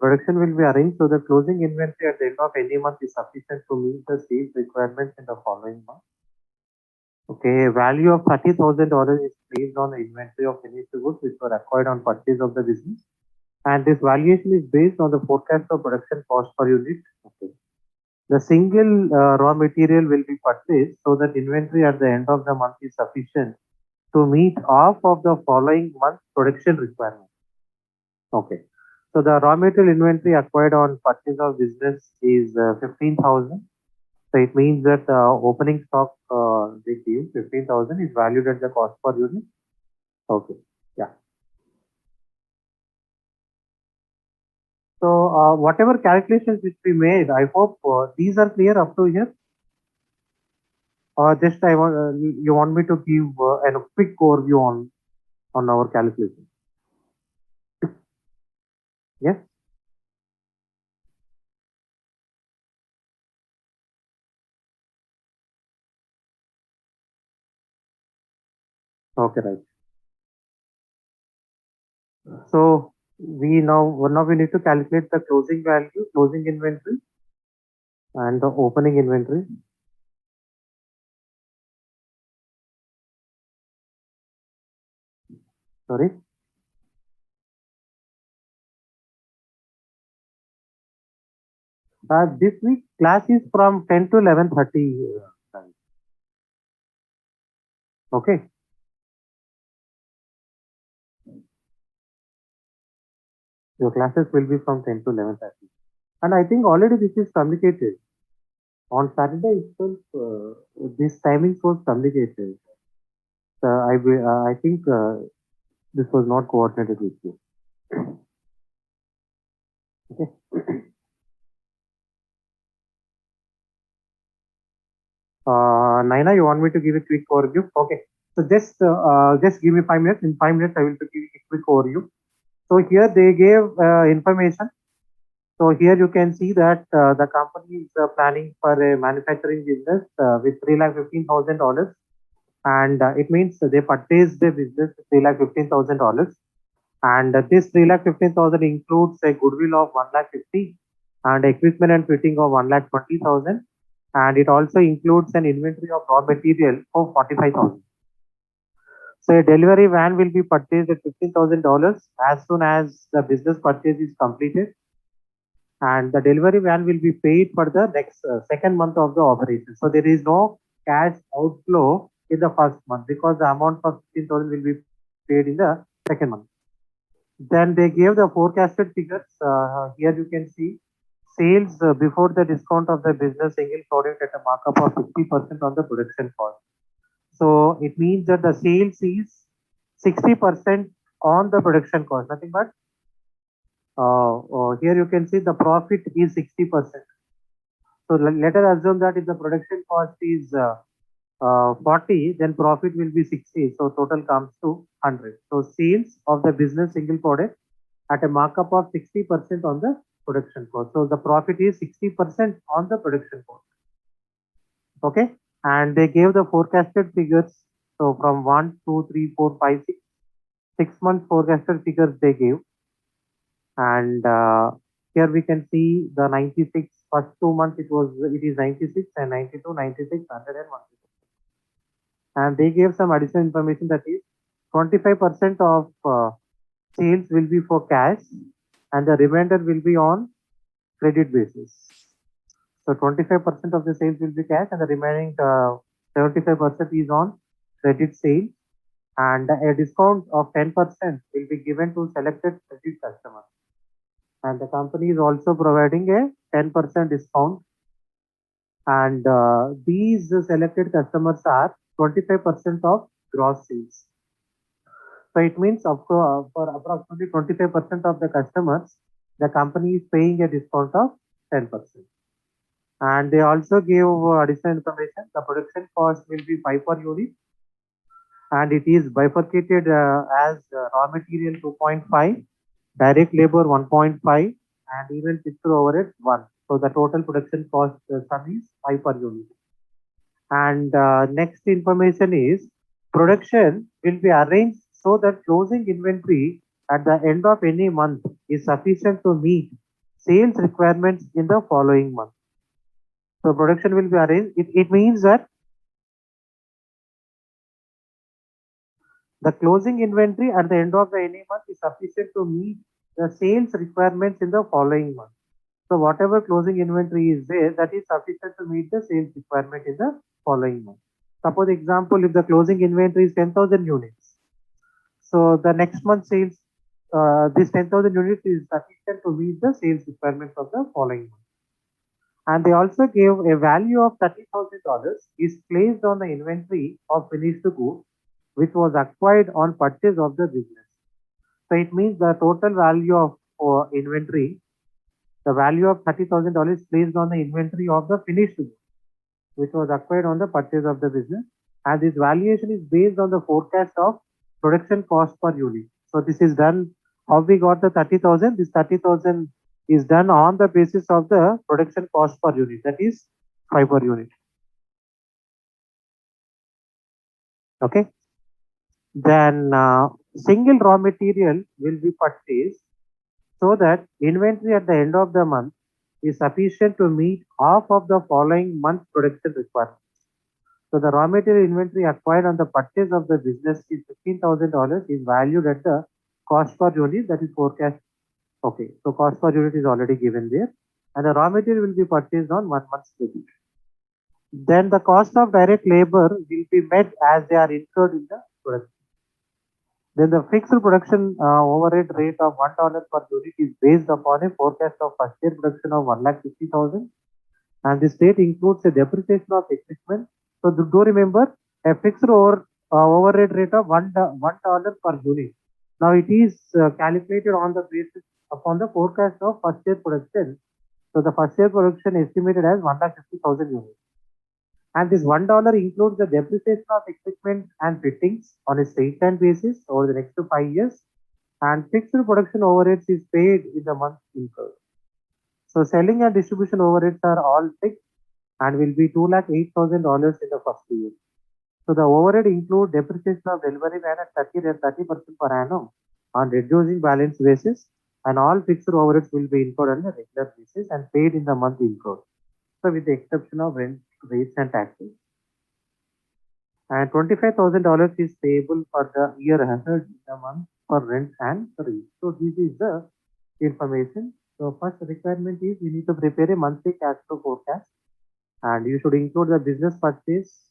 Production will be arranged so the closing inventory at the end of any month is sufficient to meet the sales requirements in the following month. Okay, value of $30,000 is placed on the inventory of finished goods which were acquired on purchase of the business, and this valuation is based on the forecast of production cost per unit. Okay. The single raw material will be purchased so that inventory at the end of the month is sufficient to meet half of the following month's production requirement. Okay. So the raw material inventory acquired on purchase of business is 15,000. So it means that opening stock they give 15,000 is valued at the cost per unit. Okay. Yeah. So whatever calculations which we made, I hope these are clear up to here. Or just I want you want me to give a quick overview on our calculation. Yes. Okay. Right. So now we need to calculate the closing value, closing inventory, and the opening inventory. Sorry. This week class is from 10 to 11:30. Okay. Your classes will be from 10 to 11:30. And I think already this is communicated. On Saturday itself, this timing was communicated. I think this was not coordinated with you. Okay. Naina, you want me to give a quick overview? Okay. So just give me 5 minutes. In 5 minutes, I will give you a quick overview. So here they gave information. So here you can see that the company is planning for a manufacturing business with $3,15,000, and it means they purchased the business with $3,15,000, and this 3,15,000 includes a goodwill of 1,50,000 and equipment and fitting of 1,20,000, and it also includes an inventory of raw material of 45,000. So a delivery van will be purchased at $15,000 as soon as the business purchase is completed, and the delivery van will be paid for the next second month of the operation. So there is no cash outflow in the first month because the amount of 15,000 will be paid in the second month. Then they gave the forecasted figures. Here you can see sales before the discount of the business single product at a markup of 50% on the production cost. So it means that the sales is 60% on the production cost, nothing but here you can see the profit is 60%. So let us assume that if the production cost is 40, then profit will be 60. So total comes to 100. So sales of the business single product at a markup of 60% on the production cost. So the profit is 60% on the production cost. Okay. And they gave the forecasted figures. So from 1, 2, 3, 4, 5, 6, 6 months forecasted figures they gave. And here we can see the 96 first 2 months it is 96 and 92, 96, 100 and 1. And they gave some additional information that is 25% of sales will be for cash and the remainder will be on credit basis. So 25% of the sales will be cash and the remaining 75% is on credit sale, and a discount of 10% will be given to selected credit customers. And the company is also providing a 10% discount, and these selected customers are 25% of gross sales. So it means for approximately 25% of the customers, the company is paying a discount of 10%. And they also give additional information. The production cost will be 5 per unit, and it is bifurcated as raw material 2.5, direct labor 1.5, and even fixed overhead 1. So the total production cost sum is 5 per unit. And next information is production will be arranged so that closing inventory at the end of any month is sufficient to meet sales requirements in the following month. So production will be arranged. It means that the closing inventory at the end of the any month is sufficient to meet the sales requirements in the following month. So whatever closing inventory is there, that is sufficient to meet the sales requirement in the following month. Suppose example, if the closing inventory is 10,000 units, so the next month sales, this 10,000 units is sufficient to meet the sales requirements of the following month. And they also gave a value of $30,000 is placed on the inventory of finished goods, which was acquired on purchase of the business. So it means the total value of inventory, the value of $30,000 placed on the inventory of the finished goods, which was acquired on the purchase of the business. And this valuation is based on the forecast of production cost per unit. So this is done, how we got the 30,000? This 30,000 is done on the basis of the production cost per unit, that is 5 per unit. Okay. Then single raw material will be purchased so that inventory at the end of the month is sufficient to meet half of the following month production requirements. So the raw material inventory acquired on the purchase of the business is $15,000 is valued at the cost per unit, that is forecast. Okay, so cost per unit is already given there, and the raw material will be purchased on 1 month's basis. Then the cost of direct labor will be met as they are incurred in the production. Then the fixed production overhead rate of $1 per unit is based upon a forecast of first year production of 1,50,000, and this rate includes a depreciation of equipment. So do remember a fixed overhead rate of $1 per unit. Now it is calculated on the basis upon the forecast of first year production. So the first year production estimated as 1,50,000 units. And this $1 includes the depreciation of equipment and fittings on a straight line basis over the next 5 years. And fixed production overheads is paid in the month incurred. So selling and distribution overheads are all fixed and will be $208,000 in the first year. So the overhead include depreciation of delivery van at 30% per annum on reducing balance basis, and all fixed overheads will be incurred on a regular basis and paid in the month incurred. So with the exception of rent, rates and taxes. And $25,000 is payable for the year ahead in the month for rent and rates. So this is the information. So first requirement is you need to prepare a monthly cash flow forecast, and you should include the business purchase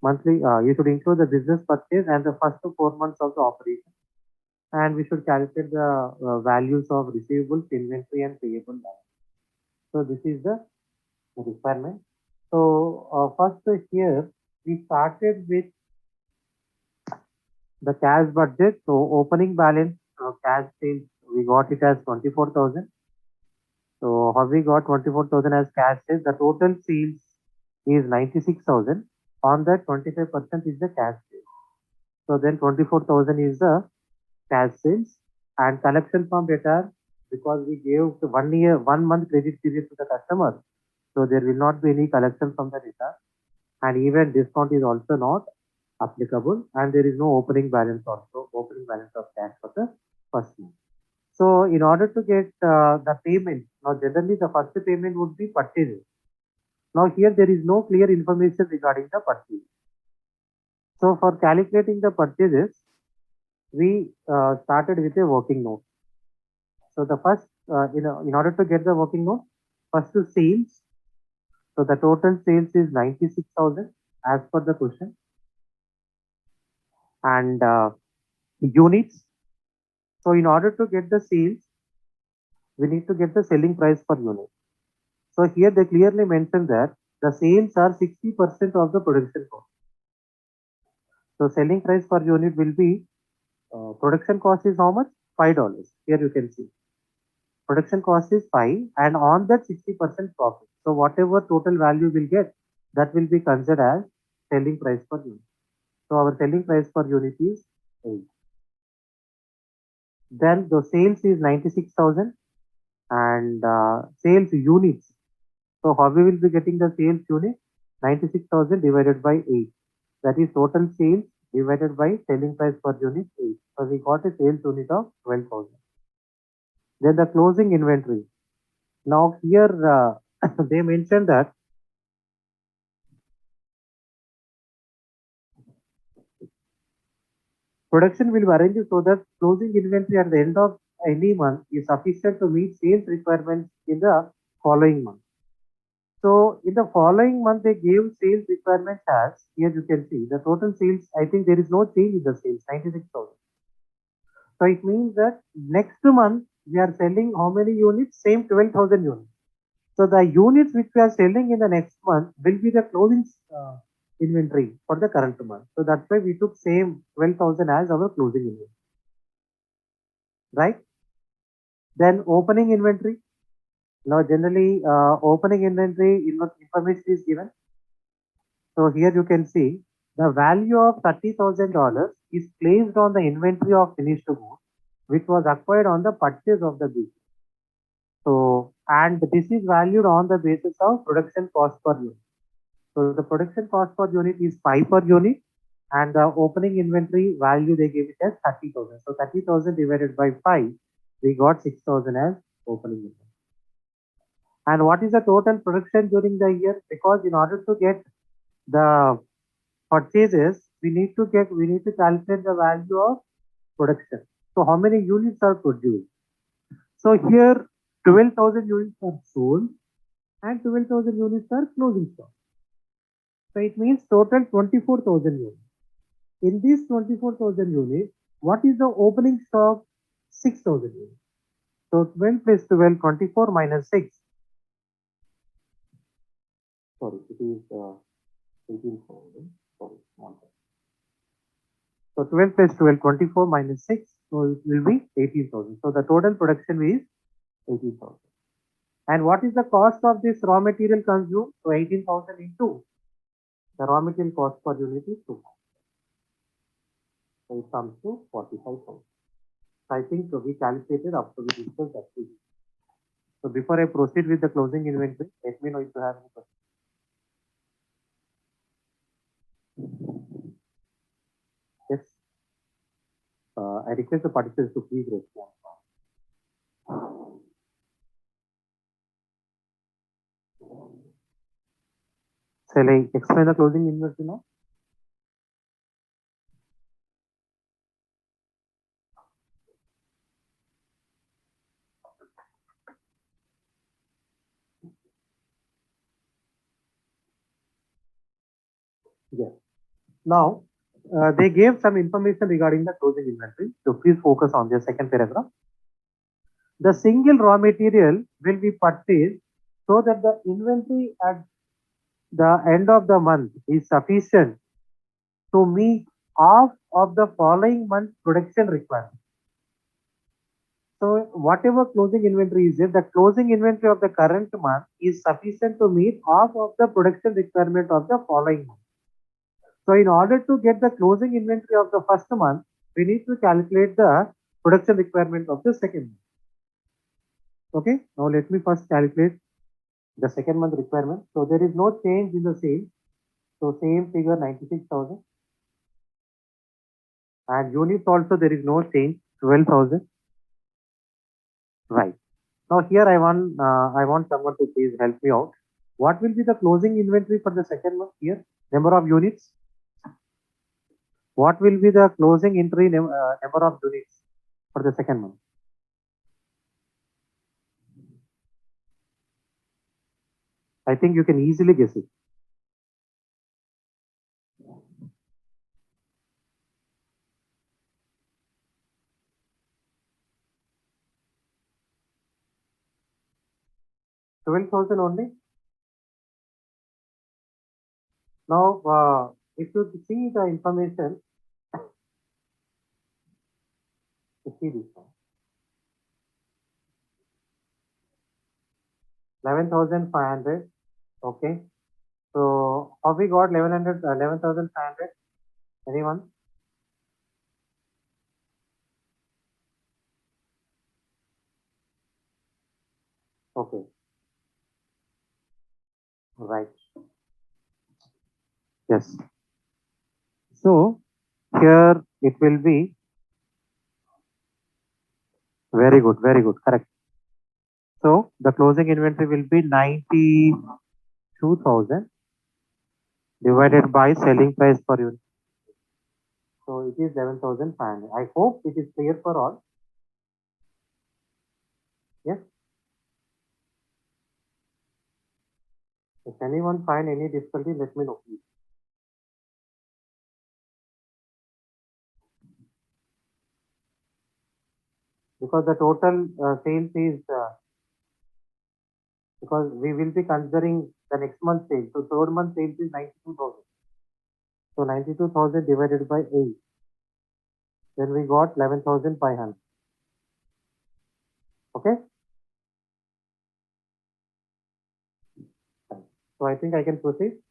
monthly. You should include the business purchase and the first 4 months of the operation, and we should calculate the values of receivables, inventory, and payable balance. So this is the requirement. So first here we started with the cash budget. So opening balance cash sales, we got it as 24,000. So how we got 24,000 as cash sales? The total sales is 96,000. On that 25% is the cash sales. So then 24,000 is the cash sales, and collection from debtor, because we gave 1 month credit period to the customer. So there will not be any collection from the debtor, and even discount is also not applicable, and there is no opening balance of cash for the first month. So in order to get the payment, now generally the first payment would be purchases. Now here there is no clear information regarding the purchase. So for calculating the purchases, we started with a working note. So the first, in order to get the working note, first to sales. So the total sales is 96,000 as per the question. And units. So in order to get the sales, we need to get the selling price per unit. So here they clearly mentioned that the sales are 60% of the production cost. So selling price per unit will be, production cost is how much? $5. Here you can see. Production cost is 5, and on that 60% profit. So whatever total value we'll get, that will be considered as selling price per unit. So our selling price per unit is 8. Then the sales is 96,000, and sales units. So how we will be getting the sales unit? 96,000 divided by 8. That is total sales divided by selling price per unit 8. So we got a sales unit of 12,000. Then the closing inventory. Now here they mentioned that production will be arranged so that closing inventory at the end of any month is sufficient to meet sales requirements in the following month. So in the following month, they gave sales requirements as, here you can see the total sales. I think there is no change in the sales, 96,000. So it means that next month we are selling how many units? Same 12,000 units. So the units which we are selling in the next month will be the closing inventory for the current month. So that's why we took same 12,000 as our closing inventory, right? Then opening inventory. Now generally opening inventory information is given. So here you can see the value of $30,000 is placed on the inventory of finished goods, which was acquired on the purchase of the goods. So, and this is valued on the basis of production cost per unit. So the production cost per unit is 5 per unit, and the opening inventory value they gave it as 30,000. So 30,000 divided by 5, we got 6,000 as opening inventory. And what is the total production during the year? Because in order to get the purchases, we need to calculate the value of production. So how many units are produced? So here 12,000 units are sold and 12,000 units are closing stock. So it means total 24,000 units. In these 24,000 units, what is the opening stock? 6,000 units. So 12 plus 12, 24 minus 6. Sorry, it is 18,000. Sorry, one second. So 12 plus 12, 24 minus 6, so it will be 18,000. So the total production is 18,000. And what is the cost of this raw material consumed? So 18,000 into the raw material cost per unit is 2. So it comes to 45,000. So I think we calculated up to the distance that we. So before I proceed with the closing inventory, let me know if you have any questions. Yes. I request the participants to please respond. Shall I explain the closing inventory now? Yes. Now, they gave some information regarding the closing inventory. So please focus on the second paragraph. The single raw material will be purchased so that the inventory at the end of the month is sufficient to meet half of the following month's production requirement. So whatever closing inventory is there, the closing inventory of the current month is sufficient to meet half of the production requirement of the following month. So in order to get the closing inventory of the first month, we need to calculate the production requirement of the second month. Okay, now let me first calculate the second month requirement. So there is no change in the sales. So same figure 96,000. And units also there is no change, 12,000. Right. Now here I want someone to please help me out. What will be the closing inventory for the second month here? Number of units. What will be the closing entry number of units for the second month? I think you can easily guess it. $12,000 only. Now, if you see the information, you see this one. 11,500. Okay. So how we got 11,500? Anyone? Okay. Right. Yes. So here it will be very good, correct. So the closing inventory will be 92,000 divided by selling price per unit. So it is 11,500. I hope it is clear for all. Yes. If anyone find any difficulty, let me know, please. Because the total sales is because we will be considering the next month sales. So third month sales is 92,000. So 92,000 divided by 8. Then we got 11,500. Okay. So I think I can proceed.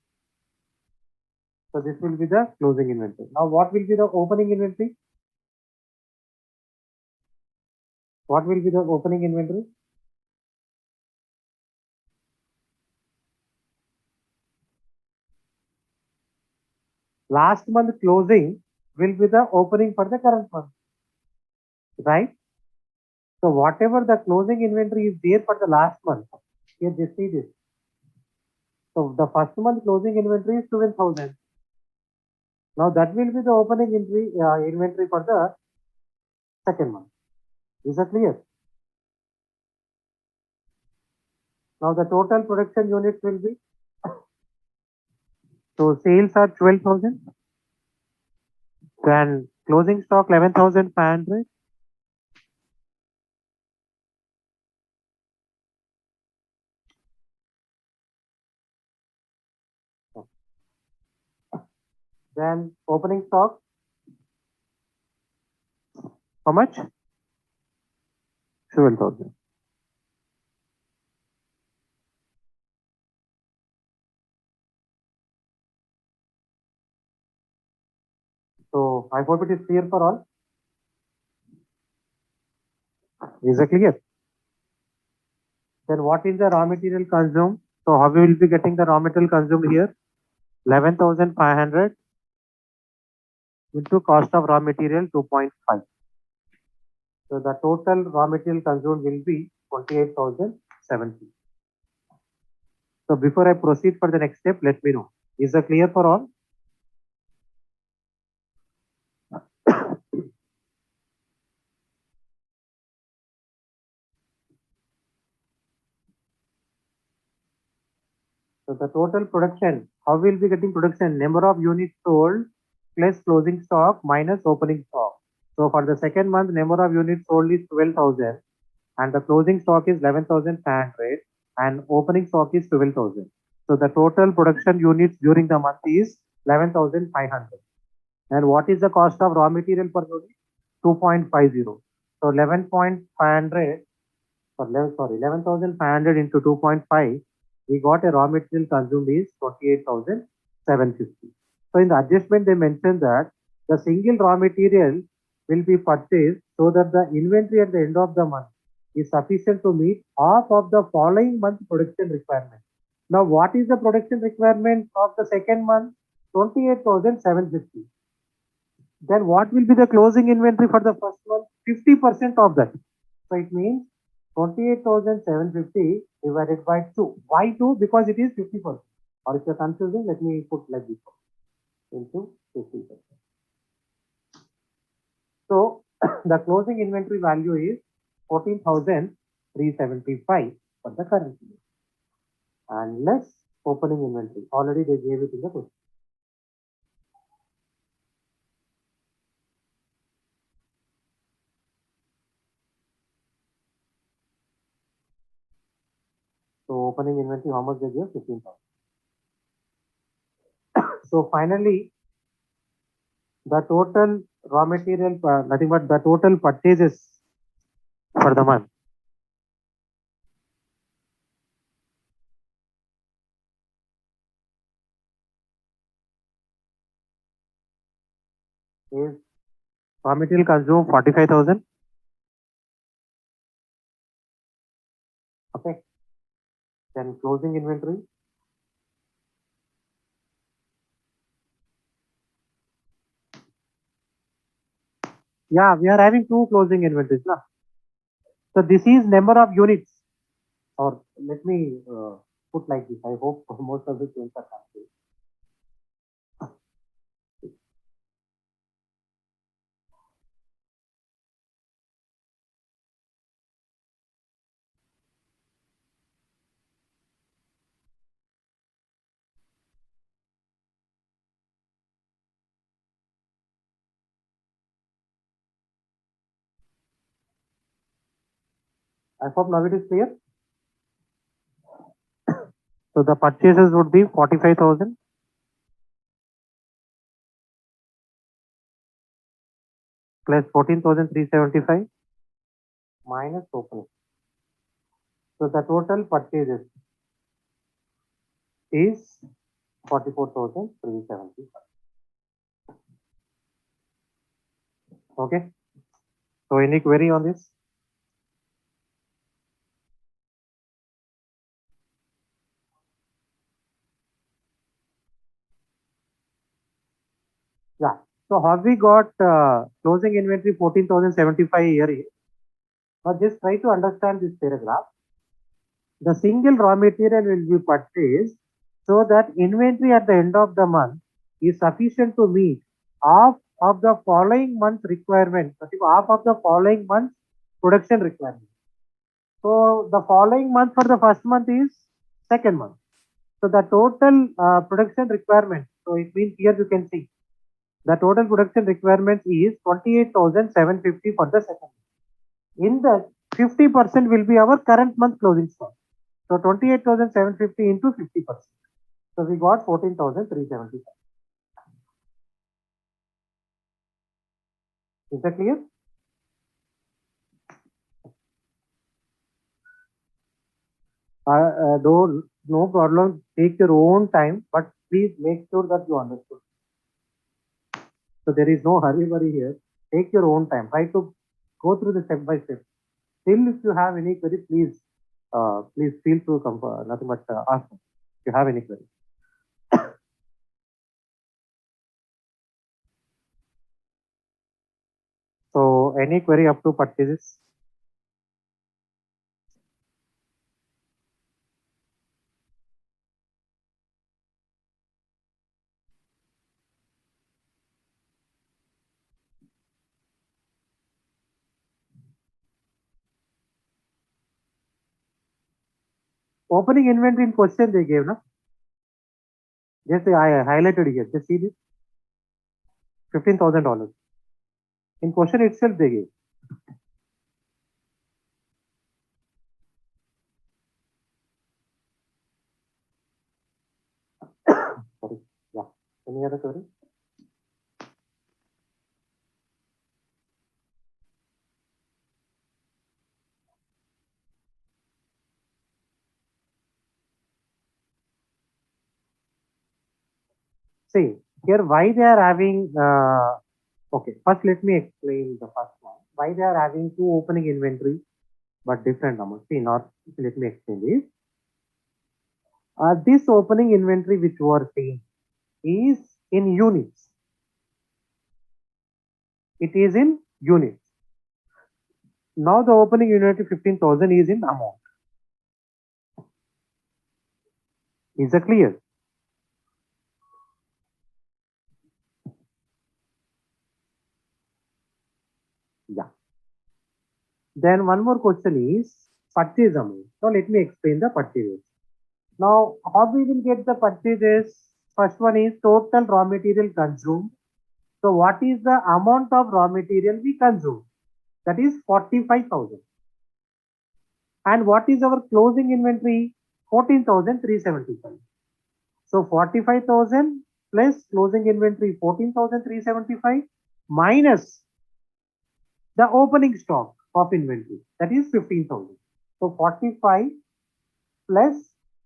So this will be the closing inventory. Now what will be the opening inventory? What will be the opening inventory? Last month closing will be the opening for the current month, right? So whatever the closing inventory is there for the last month, here just see this. So the first month closing inventory is 12,000. Now that will be the opening inventory for the second month. Is that clear? Now the total production units will be, so sales are 12,000 and closing stock 11,500. Then opening stock, how much? 12,000. So I hope it is clear for all. Is it clear? Then what is the raw material consumed? So how we will be getting the raw material consumed here? 11,500 into cost of raw material 2.5. So the total raw material consumed will be 28,070. So before I proceed for the next step, let me know. Is it clear for all? So the total production, how will be getting production? Number of units sold plus closing stock minus opening stock. So for the second month, number of units sold is 12,000 and the closing stock is 11,500 and opening stock is 12,000. So the total production units during the month is 11,500. And what is the cost of raw material per unit? 2.50. So 11,500 into 2.5, we got a raw material consumed is 28,750. So in the adjustment, they mentioned that the single raw material will be purchased so that the inventory at the end of the month is sufficient to meet half of the following month production requirement. Now, what is the production requirement of the second month? 28,750. Then what will be the closing inventory for the first month? 50% of that. So it means 28,750 divided by 2. Why 2? Because it is 50%. Or if you're confusing, let me put like this into 50%. So the closing inventory value is 14,375 for the current year. And less opening inventory. Already they gave it in the question. So opening inventory, how much they give? 15,000. So finally, the total raw material, nothing but the total purchases for the month is raw material consumed 45,000. Okay. Then closing inventory. Yeah, we are having two closing inventories. Na? So this is number of units. or let me put like this. I hope most of the students are confused. I hope now it is clear. So the purchases would be 45,000 plus 14,375 minus opening. So the total purchases is 44,375. Okay. So any query on this? Yeah. So have we got closing inventory 14,075 here? Now just try to understand this paragraph. The single raw material will be purchased so that inventory at the end of the month is sufficient to meet half of the following month's requirement, half of the following month's production requirement. So the following month for the first month is second month. So the total production requirement, so it means here you can see the total production requirement is 28,750 for the second month. In that 50% will be our current month closing stock. So 28,750 into 50%. So we got 14,375. Is that clear? Don't, no problem. Take your own time, but please make sure that you understood. So there is no hurry worry here. Take your own time. Try to go through the step by step. Still, if you have any query, please feel free to come. Nothing but ask me if you have any query. So any query up to purchases? Opening inventory in question they gave, na? Just I highlighted here. Just see this. $15,000. In question itself they gave. Sorry. Yeah. Any other query? See, here why they are having, okay, first let me explain the first one. Why they are having two opening inventory but different amounts. See, not, let me explain this. This opening inventory which we are seeing is in units. It is in units. Now the opening inventory 15,000 is in amount. Is that clear? Yeah. Then one more question is purchase amount. Now let me explain the purchases. Now how we will get the purchases? First one is total raw material consumed. So what is the amount of raw material we consume? That is 45,000. And what is our closing inventory? 14,375. So 45,000 plus closing inventory 14,375 minus the opening stock of inventory, that is 15,000. So 45 plus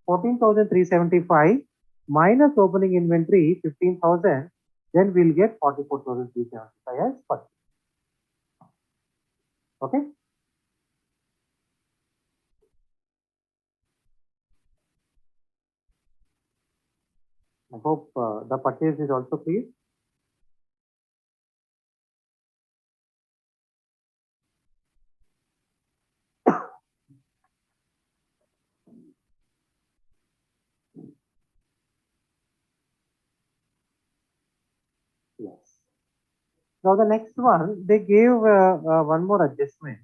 14,375 minus opening inventory 15,000, then we'll get 44,375 as purchase. Okay. I hope the purchase is also clear. Now the next one, they gave one more adjustment.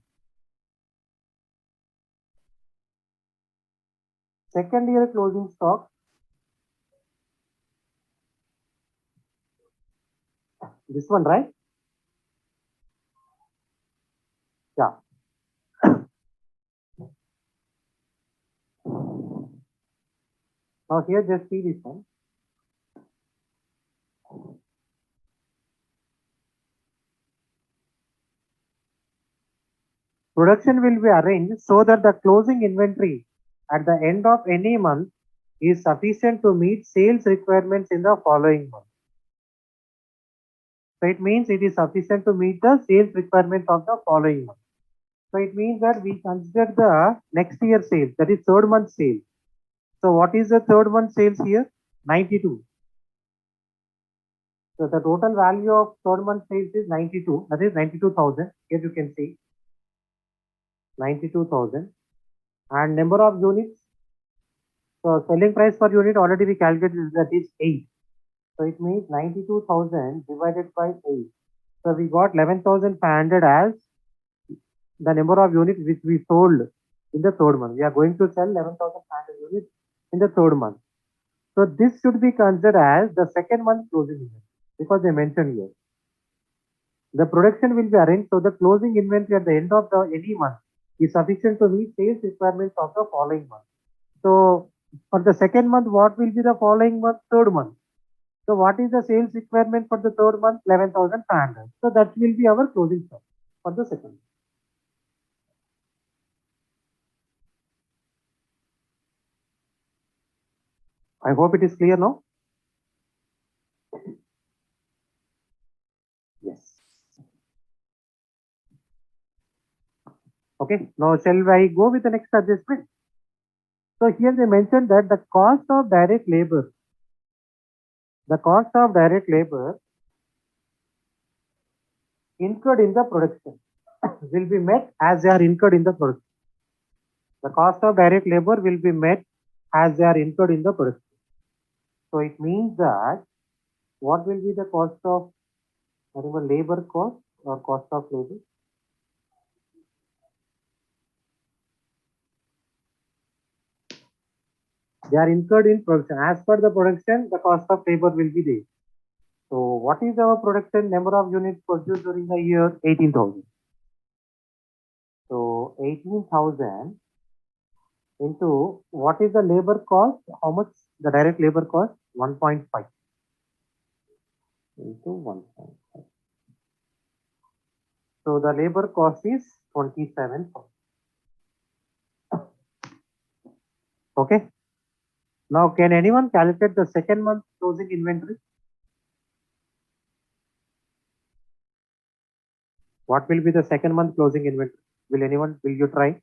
Second year closing stock. This one, right? Yeah. Now here just see this one. Production will be arranged so that the closing inventory at the end of any month is sufficient to meet sales requirements in the following month. So it means it is sufficient to meet the sales requirements of the following month. So it means that we consider the next year sales, that is third month sales. So what is the third month sales here? 92. So the total value of third month sales is 92, that is 92,000. Here you can see 92,000. And number of units. So selling price per unit already we calculated, that is 8. So it means 92,000 divided by 8. So we got 11,500 as the number of units which we sold in the third month. We are going to sell 11,500 units in the third month. So this should be considered as the second month closing inventory because they mentioned here. The production will be arranged so the closing inventory at the end of any month is sufficient to meet sales requirements of the following month. So for the second month, what will be the following month? Third month. So what is the sales requirement for the third month? 11,500. So that will be our closing stock for the second. I hope it is clear now. Yes. Okay. Now shall I go with the next adjustment? So here they mentioned that the cost of direct labor incurred in the production will be met as they are incurred in the production. The cost of direct labor will be met as they are incurred in the production. So it means that what will be the cost of whatever labor cost or cost of labor? They are incurred in production. As per the production, the cost of labor will be there. So what is our production number of units produced during the year? 18,000. So 18,000 into what is the labor cost? How much the direct labor cost? 1.5 into 1.5. So the labor cost is 27. Okay. Now can anyone calculate the second month closing inventory? What will be the second month closing inventory? Will you try?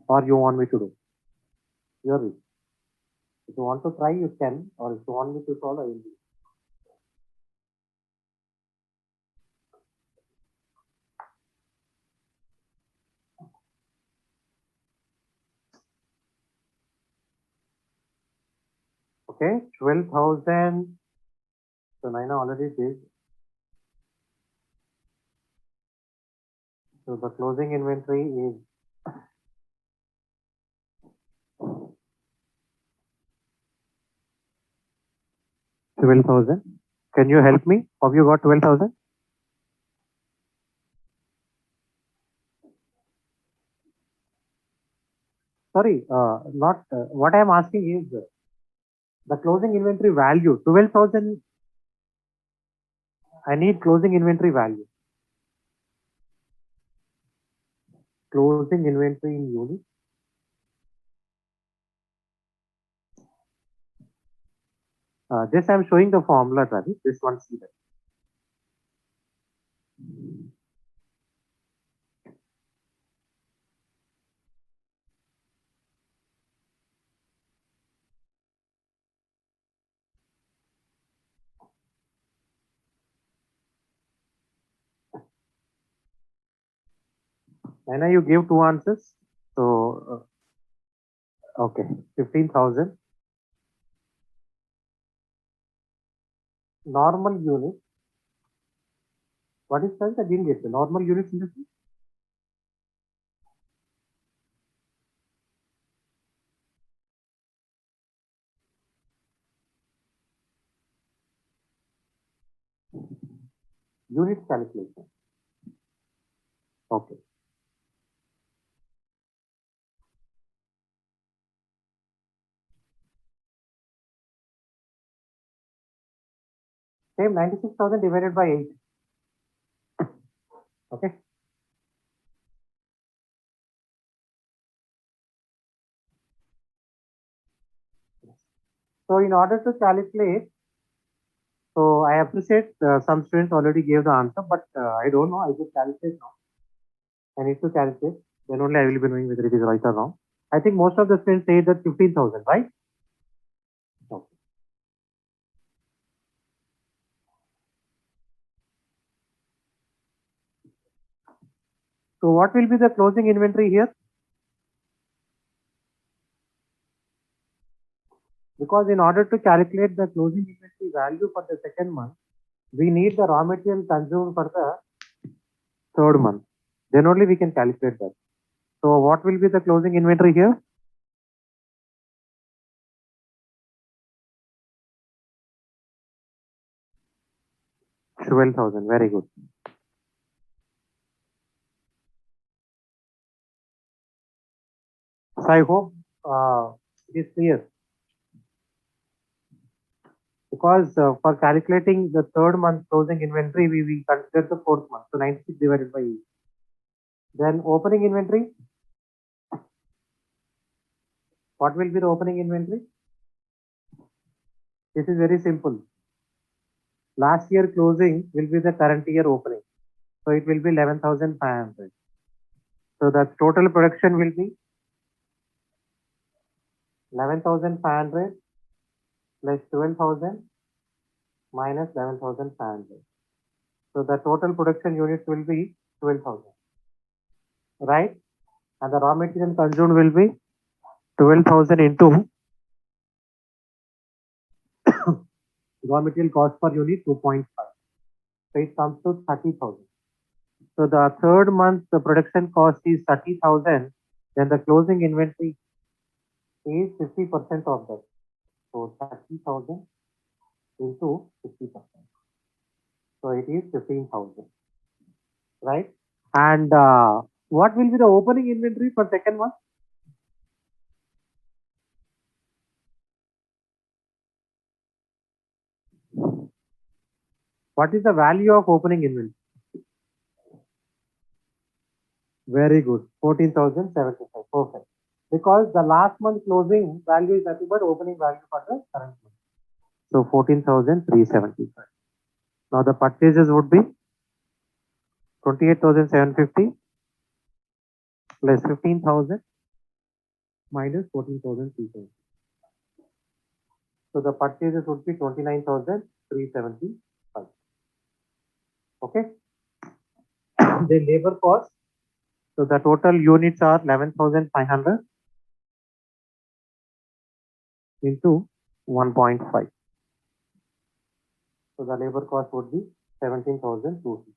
Or you want me to do? Your wish. If you want to try, you can, or if you want me to solve, I will do. Okay, 12,000. So Naina already did. So the closing inventory is 12,000. Can you help me? Have you got 12,000? Sorry, not what I am asking is the closing inventory value 12,000. I need closing inventory value. Closing inventory in units. This I am showing the formula, Ravi. This one, see that. Naina, you gave two answers. So Okay, 15,000. Normal unit. What is that? I didn't get the normal units in the unit calculation. Okay. Same 96,000 divided by 8. Okay. So in order to calculate, so I appreciate some students already gave the answer, but I don't know. I just calculate now. I need to calculate. Then only I will be knowing whether it is right or wrong. I think most of the students say that 15,000, right? Okay. So what will be the closing inventory here? Because in order to calculate the closing inventory value for the second month, we need the raw material consumed for the third month. Then only we can calculate that. So what will be the closing inventory here? 12,000. Very good. So I hope it is clear. Because for calculating the third month closing inventory, we consider the fourth month. So 96 divided by 8. Then opening inventory. What will be the opening inventory? This is very simple. Last year closing will be the current year opening. So it will be 11,500. So the total production will be 11,500 plus 12,000 minus 11,500. So the total production units will be 12,000, right? And the raw material consumed will be 12,000 into raw material cost per unit 2.5. So it comes to 30,000. So the third month the production cost is 30,000. Then the closing inventory is 50% of that. So 30,000 into 50%. So it is 15,000, right? And what will be the opening inventory for second month? What is the value of opening inventory? Very good. 14,075. Perfect. Because the last month closing value is nothing but opening value for the current month. So 14,375. Now the purchases would be 28,750 plus 15,000 minus 14,370. So the purchases would be 29,375. Okay. The labor cost. So the total units are 11,500 into 1.5. So the labor cost would be 17,250.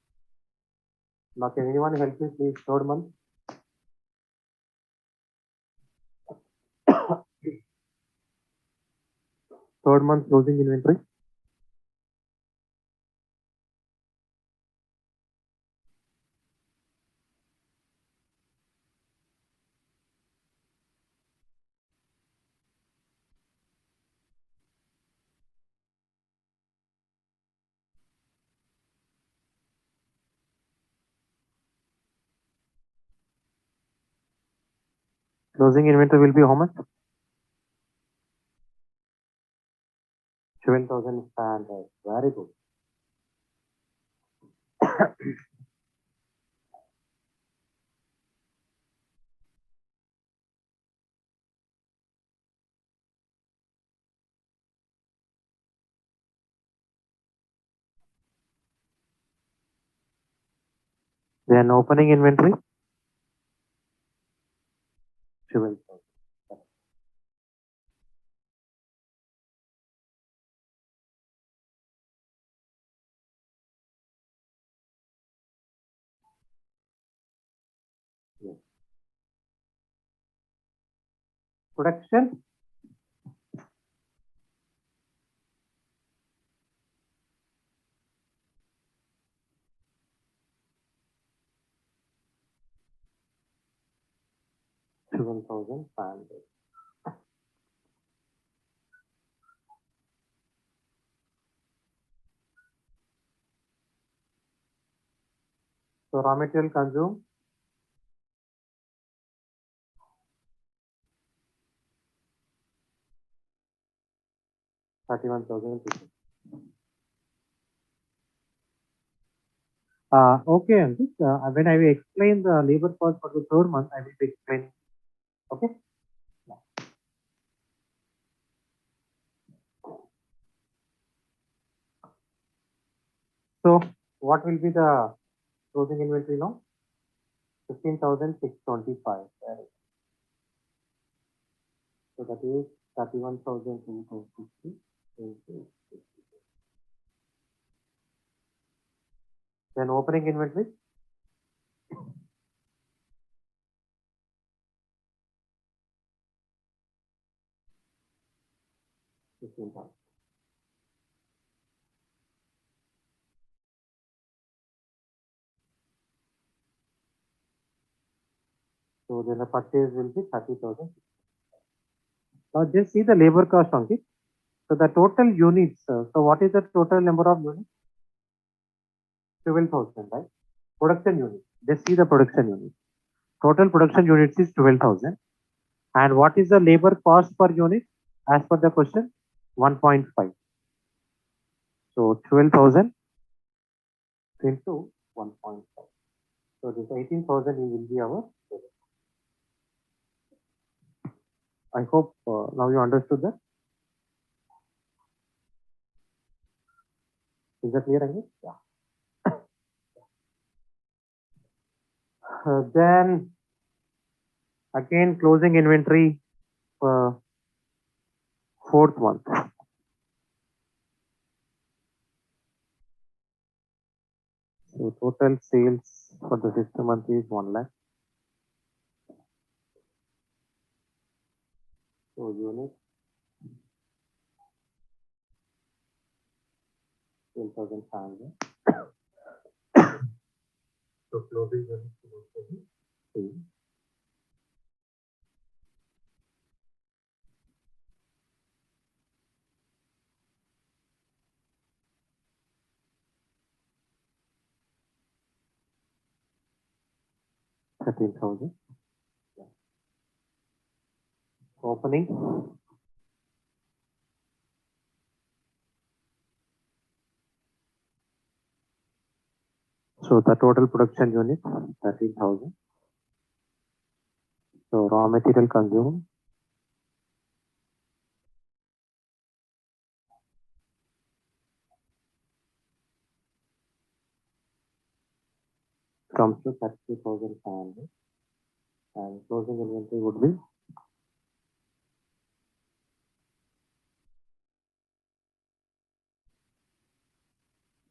Now can anyone help me please? Third month. Third month closing inventory. Closing inventory will be how much? 12,500. Very good. Then opening inventory. 12,000. Production. $12,500. So raw material consumed. $31,000. Okay, Ankit. When I will explain the labor cost for the third month, I will be explaining. Okay. So what will be the closing inventory now? 15,625. So that is 31,250. Then opening inventory. $15,000. So then the purchase will be 30,000. Now just see the labor cost, Ankit. So the total units. So what is the total number of units? 12,000, right? Production units. Just see the production unit. Total production units is 12,000. And what is the labor cost per unit? As per the question, 1.5. So 12,000 into 1.5. So this 18,000 will be our labor. I hope now you understood that. Is that clear, Anil? Yeah. Then again closing inventory fourth month. So total sales for the fifth month is 1 lakh. So unit 12,500. So closing unit will also be same. $13,000. Opening. So the total production unit 13,000. So raw material consumed comes to 32,500. And closing inventory would be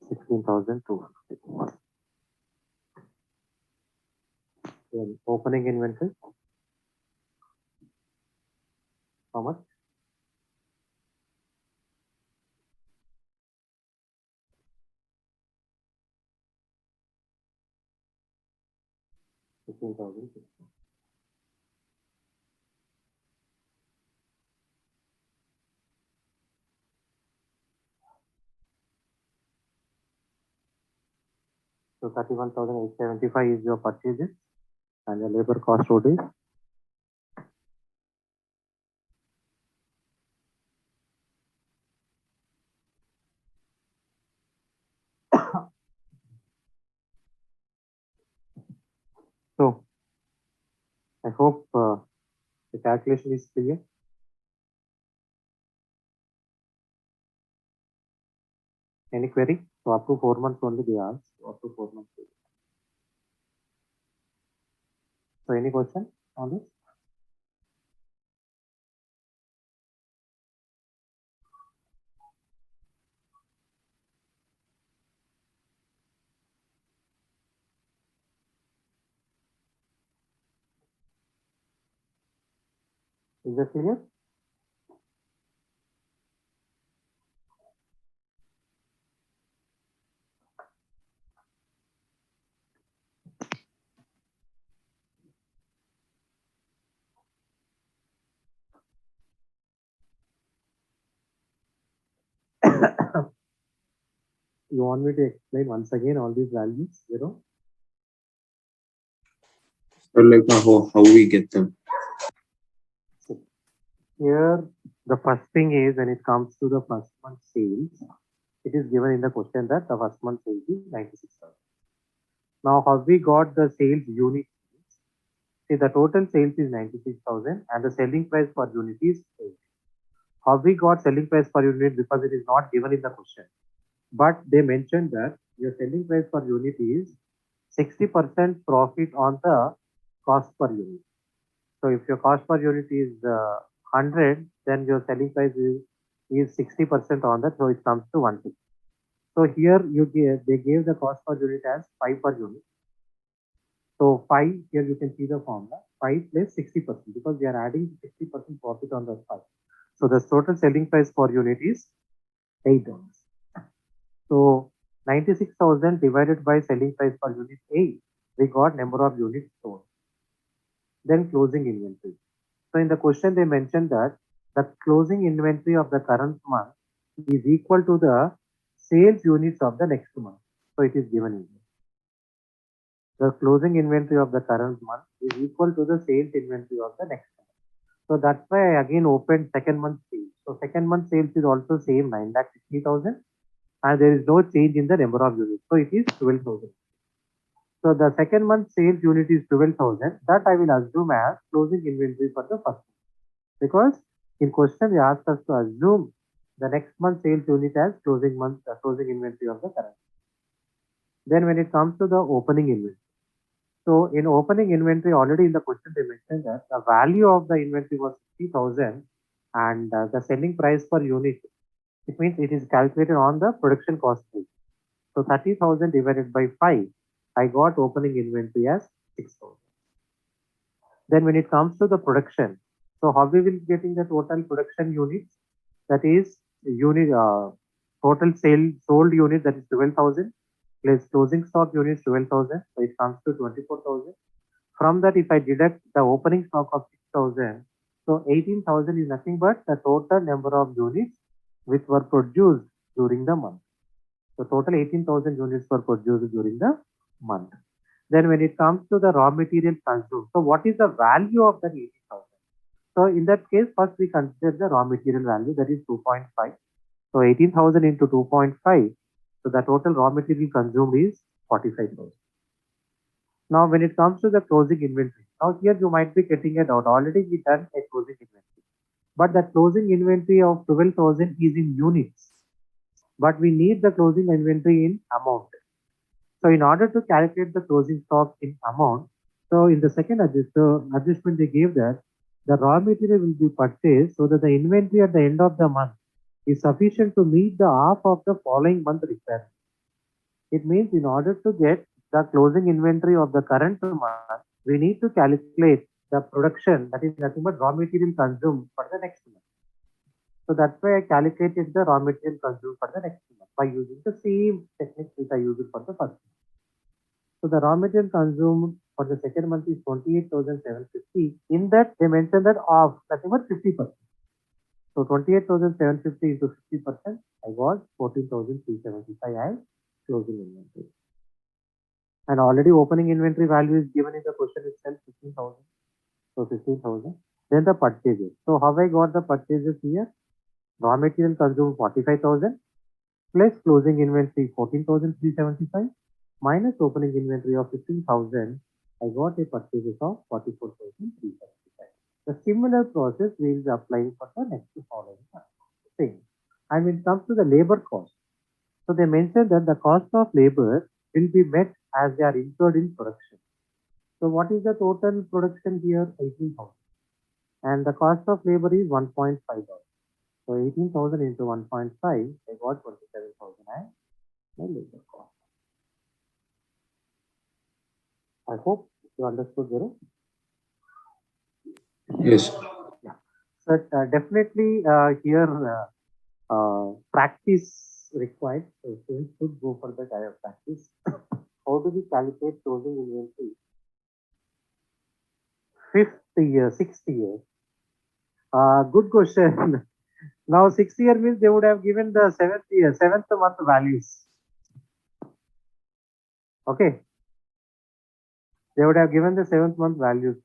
16,250. Then opening inventory, how much? 15,000. So 31,875 is your purchases, and the labor cost would be so. I hope the calculation is clear. Any query? So up to 4 months only they ask. So up to 4 months. So any question on this? Is that clear? You want me to explain once again all these values, So like how we get them? So here, the first thing is when it comes to the first month sales, it is given in the question that the first month sales is 96,000. Now, how we got the sales unit? See, the total sales is 96,000 and the selling price per unit is 8. How we got selling price per unit? Because it is not given in the question. But they mentioned that your selling price per unit is 60% profit on the cost per unit. So if your cost per unit is 100, then your selling price is 60% on that, so it comes to 160. So here they gave the cost per unit as 5 per unit. So 5, here you can see the formula, 5 plus 60% because we are adding 60% profit on the 5. So the total selling price per unit is $8. So 96,000 divided by selling price per unit 8, we got number of units sold. Then closing inventory. So in the question they mentioned that the closing inventory of the current month is equal to the sales units of the next month. So it is given in here. The closing inventory of the current month is equal to the sales inventory of the next month. So that's why I again opened second month sales. So second month sales is also same 9,60,000 and there is no change in the number of units. So it is 12,000. So the second month sales unit is 12,000. That I will assume as closing inventory for the first month. Because in question they asked us to assume the next month sales unit as closing inventory of the current. Then when it comes to the opening inventory. So in opening inventory, already in the question they mentioned that the value of the inventory was 60,000 and the selling price per unit. It means it is calculated on the production cost price. So 30,000 divided by 5, I got opening inventory as 6,000. Then when it comes to the production, so how we will getting the total production units? That is unit total sale sold unit, that is 12,000 plus closing stock units 12,000. So it comes to 24,000. From that, if I deduct the opening stock of 6,000, so 18,000 is nothing but the total number of units which were produced during the month. So total 18,000 units were produced during the month. Then when it comes to the raw material consumed, so what is the value of that 18,000? So in that case, first we consider the raw material value, that is 2.5. So 18,000 into 2.5. So the total raw material consumed is 45,000. Now when it comes to the closing inventory, now here you might be getting a doubt. Already we done a closing inventory, but the closing inventory of 12,000 is in units, but we need the closing inventory in amount. So in order to calculate the closing stock in amount, so in the second adjustment they gave that the raw material will be purchased so that the inventory at the end of the month is sufficient to meet the half of the following month requirement. It means in order to get the closing inventory of the current month, we need to calculate the production, that is nothing but raw material consumed for the next month. So that's why I calculated the raw material consumed for the next month by using the same technique which I used for the first month. So the raw material consumed for the second month is 28,750. In that, they mentioned that of nothing but 50%. So 28,750 into 50%, I got 14,375 as closing inventory. And already opening inventory value is given in the question itself, 15,000. So 15,000. Then the purchases. So how I got the purchases here? Raw material consumed 45,000 plus closing inventory 14,375 minus opening inventory of 15,000. I got a purchases of 44,375. The similar process we will be applying for the next following thing. And when it comes to the labor cost, so they mentioned that the cost of labor will be met as they are incurred in production. So what is the total production here? 18,000. And the cost of labor is $1.5. So 18,000 into 1.5, I got 27,000 as my labor cost. I hope you understood, Guru. Yes. Yeah. but definitely here practice required. So students should go for the kind of practice. How do we calculate closing inventory? Fifth year, sixth year. Good question. Now, sixth year means they would have given the seventh year, seventh month values. Okay. They would have given the seventh month values.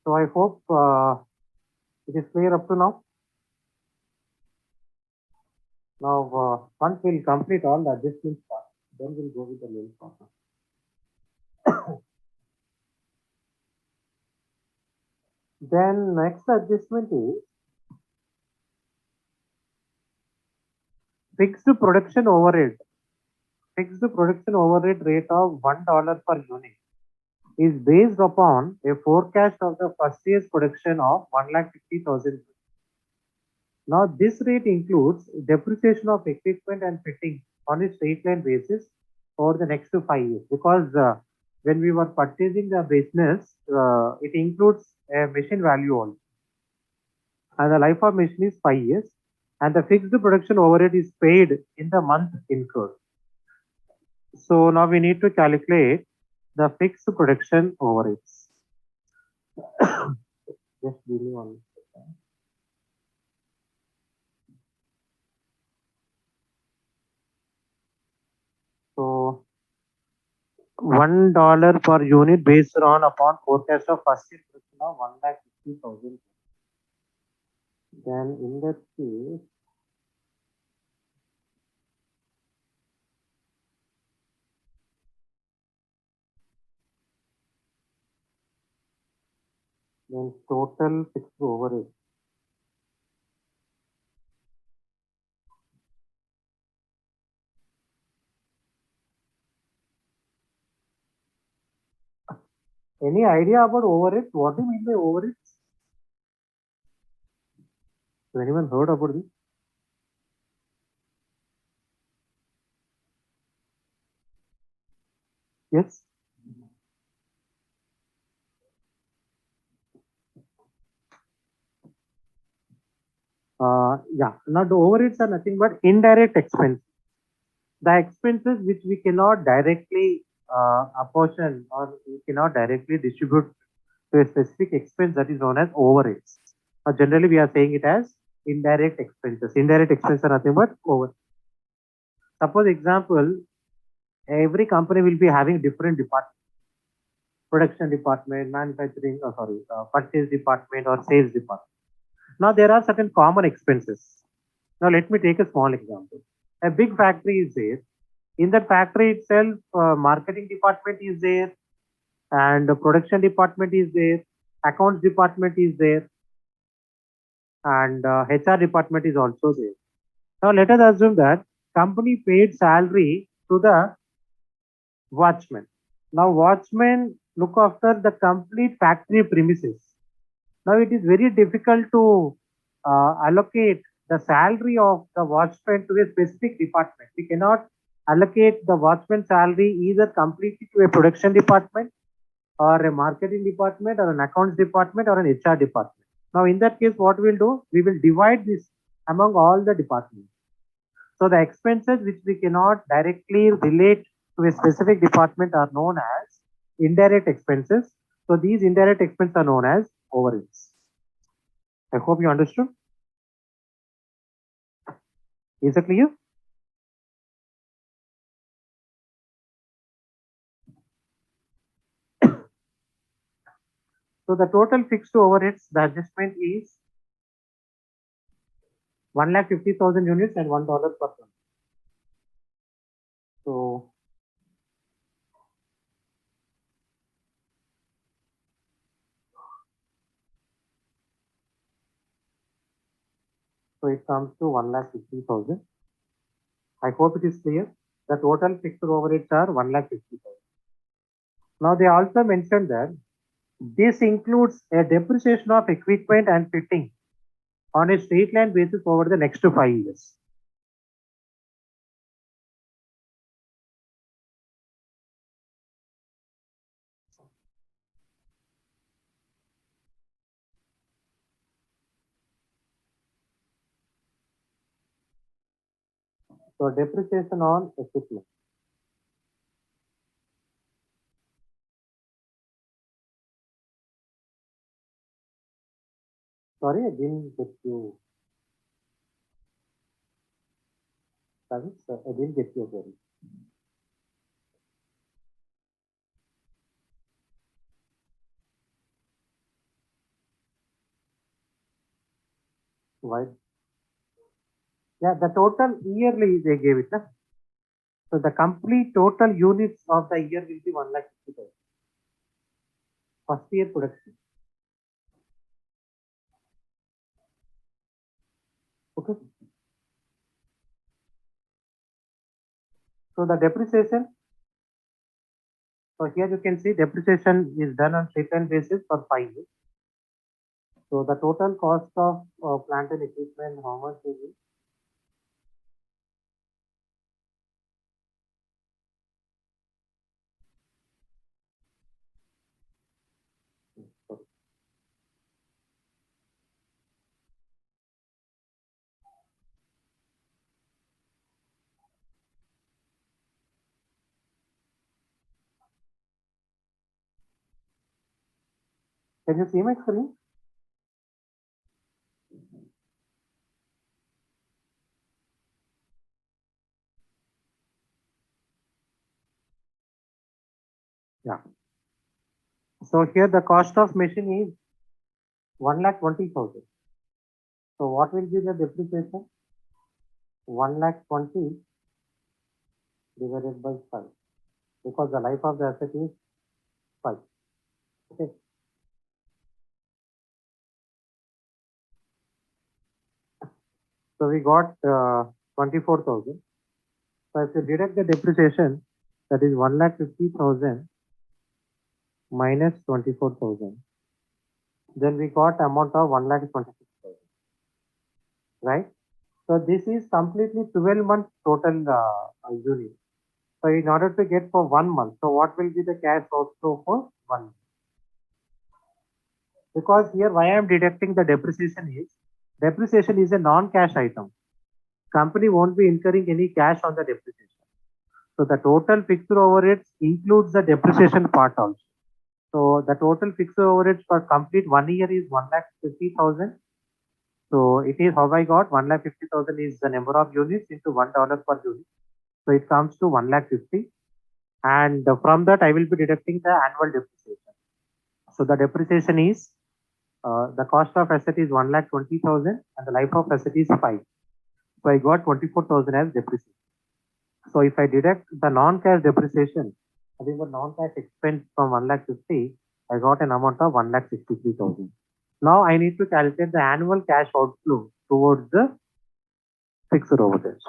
So I hope it is clear up to now. Now, once we'll complete all the adjustments part, then we'll go with the main problem. Then next adjustment is fixed production overhead. Fixed production overhead rate of $1 per unit is based upon a forecast of the first year's production of 1,50,000. Now, this rate includes depreciation of equipment and fitting on a straight line basis over the next 5 years, because when we were purchasing the business, it includes a machine value also. And the life of machine is 5 years, and the fixed production overhead is paid in the month incurred. So now we need to calculate the fixed production overheads. Just give me 1 second. So $1 per unit based on upon forecast of first year production of 1,50,000. Then in that case, then total fixed overhead. Any idea about overheads? What do you mean by overheads? Has anyone heard about this? Yes. Yeah. Now the overheads are nothing but indirect expense. The expenses which we cannot directly apportion or we cannot directly distribute to a specific expense, that is known as overheads. Generally, we are saying it as indirect expenses. Indirect expenses are nothing but over. Suppose example, every company will be having different departments. Production department, manufacturing, purchase department or sales department. Now there are certain common expenses. Now let me take a small example. A big factory is there. In that factory itself, marketing department is there, and the production department is there, accounts department is there, and HR department is also there. Now let us assume that company paid salary to the watchman. Now watchmen look after the complete factory premises. Now it is very difficult to allocate the salary of the watchman to a specific department. We cannot allocate the watchman salary either completely to a production department or a marketing department or an accounts department or an HR department. Now in that case, what we'll do, we will divide this among all the departments. So the expenses which we cannot directly relate to a specific department are known as indirect expenses. So these indirect expenses are known as overheads. I hope you understood. Is it clear? So the total fixed overheads, the adjustment is 1,50,000 units and $1 per ton. So it comes to 1,50,000. I hope it is clear. The total fixed overheads are 1,50,000. Now they also mentioned that this includes a depreciation of equipment and fitting on a straight line basis over the next 5 years. So depreciation on equipment. Sorry, I didn't get you. Sorry, sir, I didn't get you very. Why? Yeah, the total yearly they gave it. Na? So the complete total units of the year will be 1,50,000. First year production. Okay. So the depreciation. So here you can see depreciation is done on straight-line basis for 5 years. So the total cost of plant and equipment, how much is it? Sorry. Can you see my screen? Yeah. So here the cost of machine is 1,20,000. So what will be the depreciation? 1,20,000 divided by 5, because the life of the asset is 5. Okay. So we got 24,000. So if you deduct the depreciation, that is 1,50,000 minus 24,000. Then we got amount of 1,26,000. Right? So this is completely 12 months total unit. So in order to get for 1 month, so what will be the cash outflow for 1 month? Because here why I am deducting the depreciation is a non-cash item. Company won't be incurring any cash on the depreciation. So the total fixed overheads includes the depreciation part also. So the total fixed overheads for complete 1 year is 1,50,000. So it is how I got 1,50,000 is the number of units into $1 per unit. So it comes to 1,50,000. And from that I will be deducting the annual depreciation. So the depreciation is the cost of asset is 1,20,000 and the life of asset is 5. So I got 24,000 as depreciation. So if I deduct the non-cash depreciation, that is the non-cash expense from 1,50,000, I got an amount of 1,63,000. Now I need to calculate the annual cash outflow towards the fixed overheads.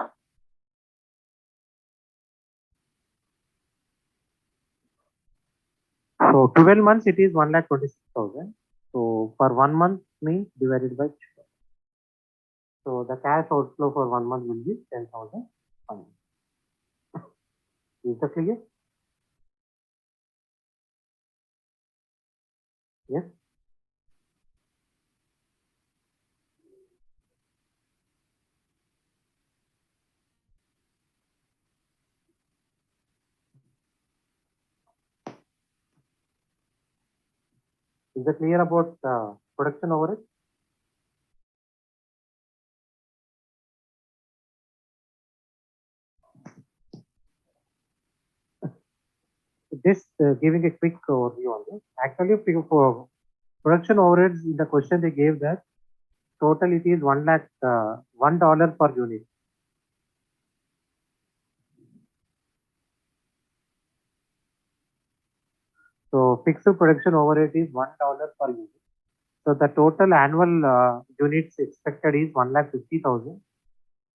So 12 months it is 1,26,000. So for 1 month means divided by 12. So the cash outflow for 1 month will be 10,000. Is that clear? Yes. Is that clear about production overhead? Just giving a quick overview on this. Actually, for production overheads, in the question they gave that total it is $1 per unit. So fixed production overhead is $1 per unit. So the total annual units expected is 1,50,000.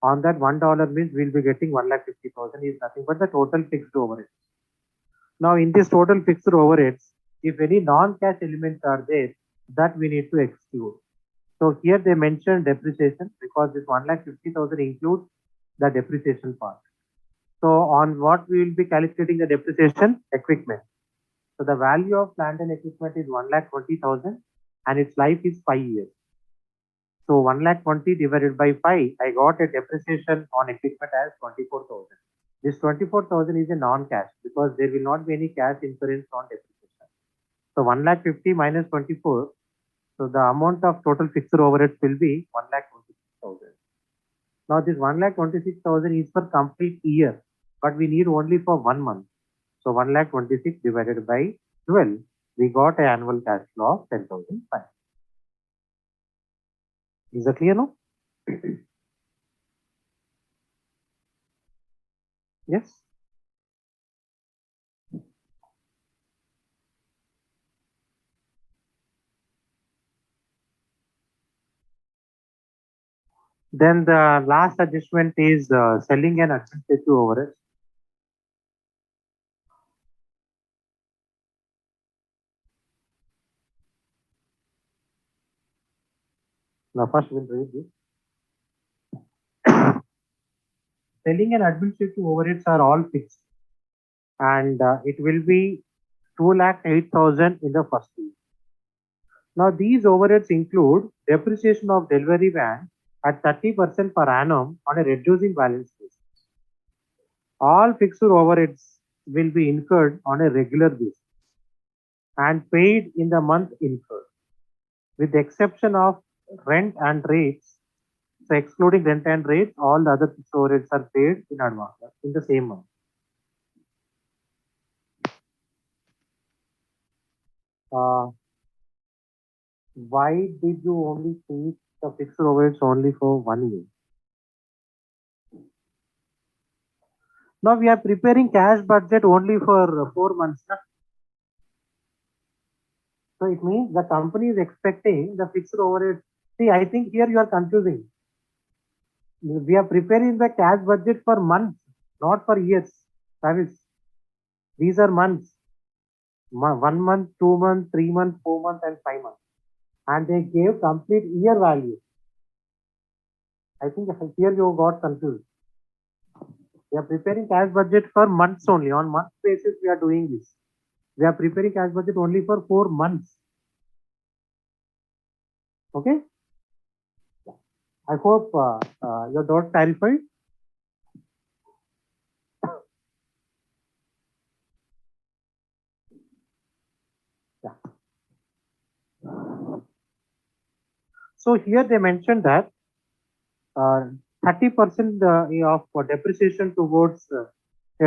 On that $1 means we'll be getting 1,50,000 is nothing but the total fixed overhead. Now in this total fixed overheads, if any non-cash elements are there, that we need to exclude. So here they mentioned depreciation because this 1,50,000 includes the depreciation part. So on what we will be calculating the depreciation? Equipment. So the value of plant and equipment is 1,20,000 and its life is 5 years. So 1,20,000 divided by 5, I got a depreciation on equipment as 24,000. This 24,000 is a non-cash because there will not be any cash incurrence on depreciation. So 1,50,000 minus 24. So the amount of total fixed overheads will be 1,26,000. Now this 1,26,000 is for complete year, but we need only for 1 month. So 1,26,000 divided by 12, we got an annual cash flow of 10,500. Is that clear now? Yes. Then the last adjustment is selling and administrative overheads. Now first we'll read this. Selling and administrative overheads are all fixed, and it will be 2,08,000 in the first year. Now these overheads include depreciation of delivery van at 30% per annum on a reducing balance basis. All fixed overheads will be incurred on a regular basis and paid in the month incurred, with the exception of rent and rates. So excluding rent and rates, all the other fixed overheads are paid in advance in the same month. Why did you only take the fixed overheads only for 1 year? Now we are preparing cash budget only for 4 months. So it means the company is expecting the fixed overhead. See, I think here you are confusing. We are preparing the cash budget for months, not for years. Travis, these are months. 1 month, 2 months, 3 months, 4 months, and 5 months. And they gave complete year value. I think here you got confused. We are preparing cash budget for months only. On month basis, we are doing this. We are preparing cash budget only for 4 months. Okay. I hope your doubt clarified. Yeah. So here they mentioned that 30% of depreciation towards a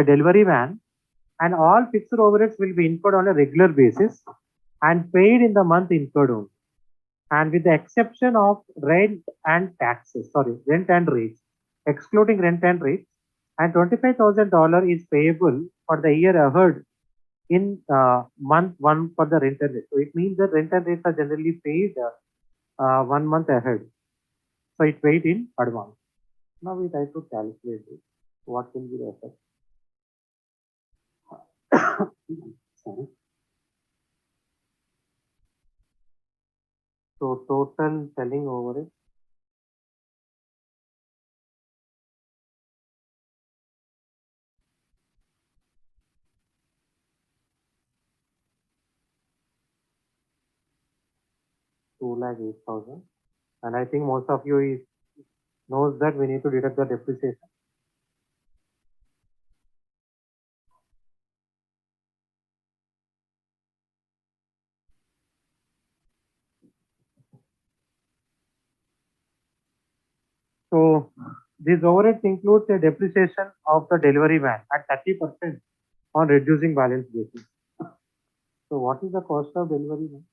delivery van, and all fixed overheads will be incurred on a regular basis and paid in the month incurred only, and with the exception of rent and rates, excluding rent and rates, and $25,000 is payable for the year ahead in month one for the rent and rate. So it means that rent and rates are generally paid 1 month ahead. So it paid in advance. Now we try to calculate it. What will be the effect? Sorry. So total selling overhead. $2,08,000, and I think most of you knows that we need to deduct the depreciation. So these overheads includes a depreciation of the delivery van at 30% on reducing balance basis. So what is the cost of delivery van?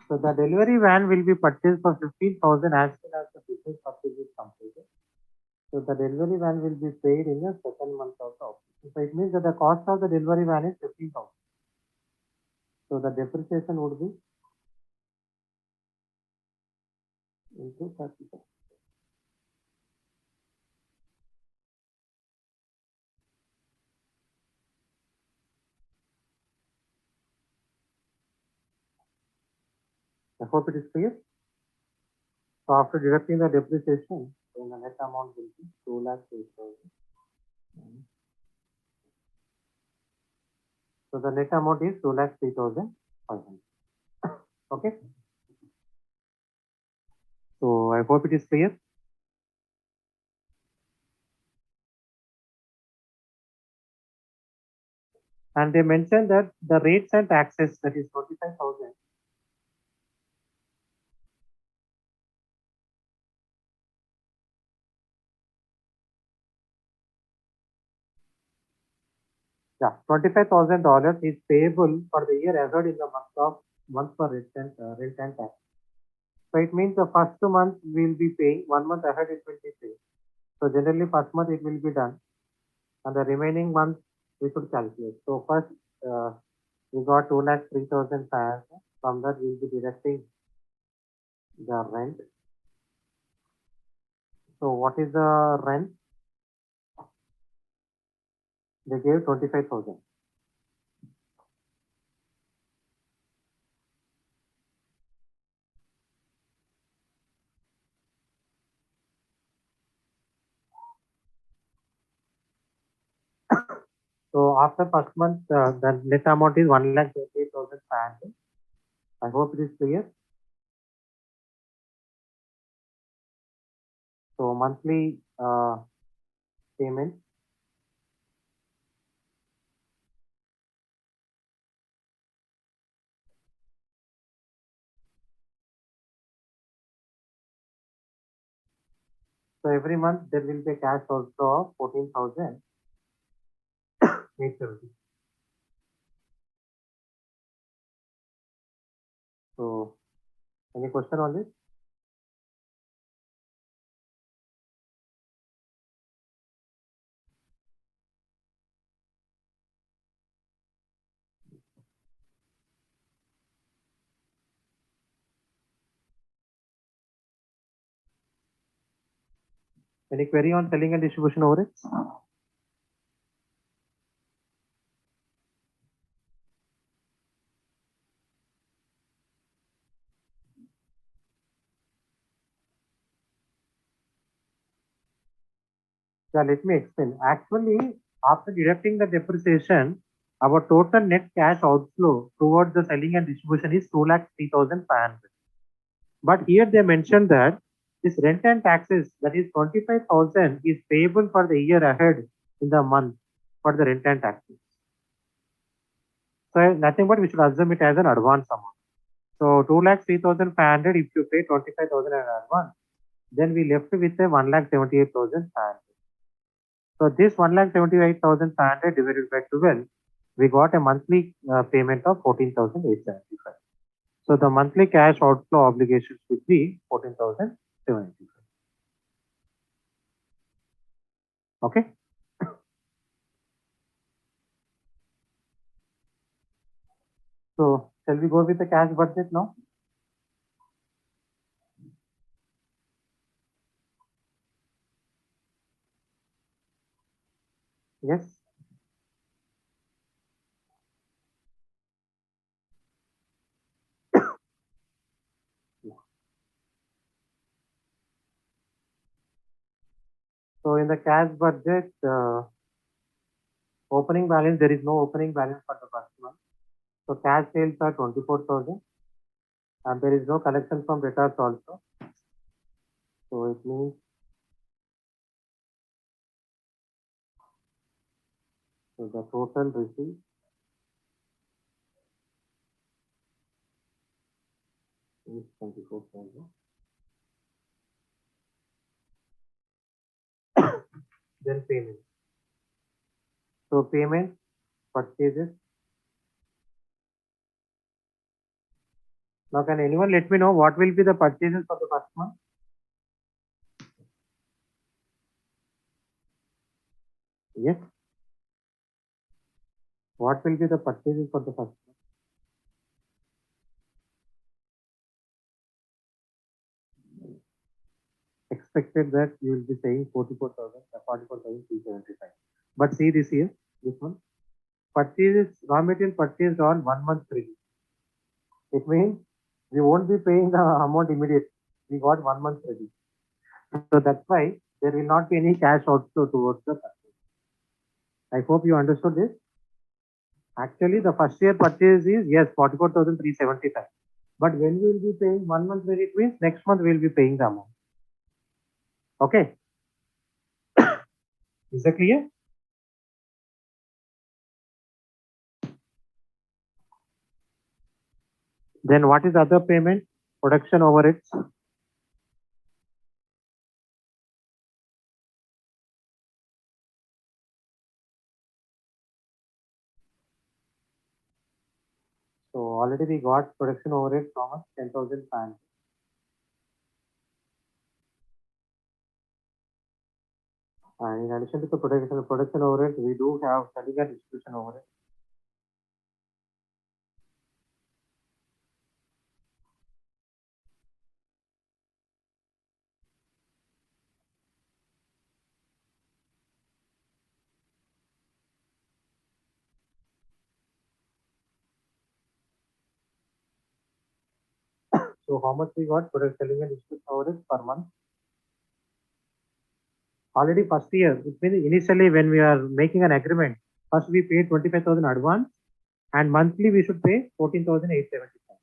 So the delivery van will be purchased for 15,000 as soon as the business purchase is completed. So the delivery van will be paid in the second month of the operation. So it means that the cost of the delivery van is 15,000. So the depreciation would be into 30%. I hope it is clear. So after deducting the depreciation, then the net amount will be 2,08,000. So the net amount is 2,03,500. Okay. So I hope it is clear. And they mentioned that the rates and taxes, that is 25,000. Yeah, $25,000 is payable for the year ahead in the month for rent and tax. So it means the first month we will be paying, 1 month ahead it will be paid. So generally first month it will be done, and the remaining month we should calculate. So first we got 2,03,500. From that we will be deducting the rent. So what is the rent? They gave 25,000. So after first month, the net amount is 1,28,500. I hope it is clear. So monthly payment. So every month there will be cash also of 14,870. So any question on this? Any query on selling and distribution overheads? Yeah, let me explain. Actually, after deducting the depreciation, our total net cash outflow towards the selling and distribution is 2,03,500. But here they mentioned that this rent and taxes, that is 25,000, is payable for the year ahead in the month for the rent and taxes. So nothing but we should assume it as an advance amount. So 2,03,500, if you pay 25,000 as advance, then we left with a 1,78,500. So this 1,78,500 divided by 12, we got a monthly payment of 14,875. So the monthly cash outflow obligations would be 14,795. Okay. So shall we go with the cash budget now? Yes. So in the cash budget, opening balance, there is no opening balance for the first month. So cash sales are 24,000, and there is no collection from debtors also. So it means the total receipt is 24,000. Then payment. So payment, purchases. Now can anyone let me know what will be the purchases for the first month? Yes. What will be the purchases for the first month? Expected that you will be saying 44,375. But see this here, this one. Purchases, raw material purchased on 1 month credit. It means we won't be paying the amount immediately. We got 1 month credit. So that's why there will not be any cash outflow towards the purchase. I hope you understood this. Actually, the first year purchase is, yes, 44,375. But when we will be paying 1 month credit means next month we will be paying the amount. Okay. Is that clear? Then what is other payment? Production overheads. So already we got production overhead from us 10,000 fans. And in addition to the production overhead, we do have selling and distribution overhead. So how much we got product selling and distribution overhead per month? Already first year, it means initially when we are making an agreement, first we pay 25,000 advance and monthly we should pay 14,875.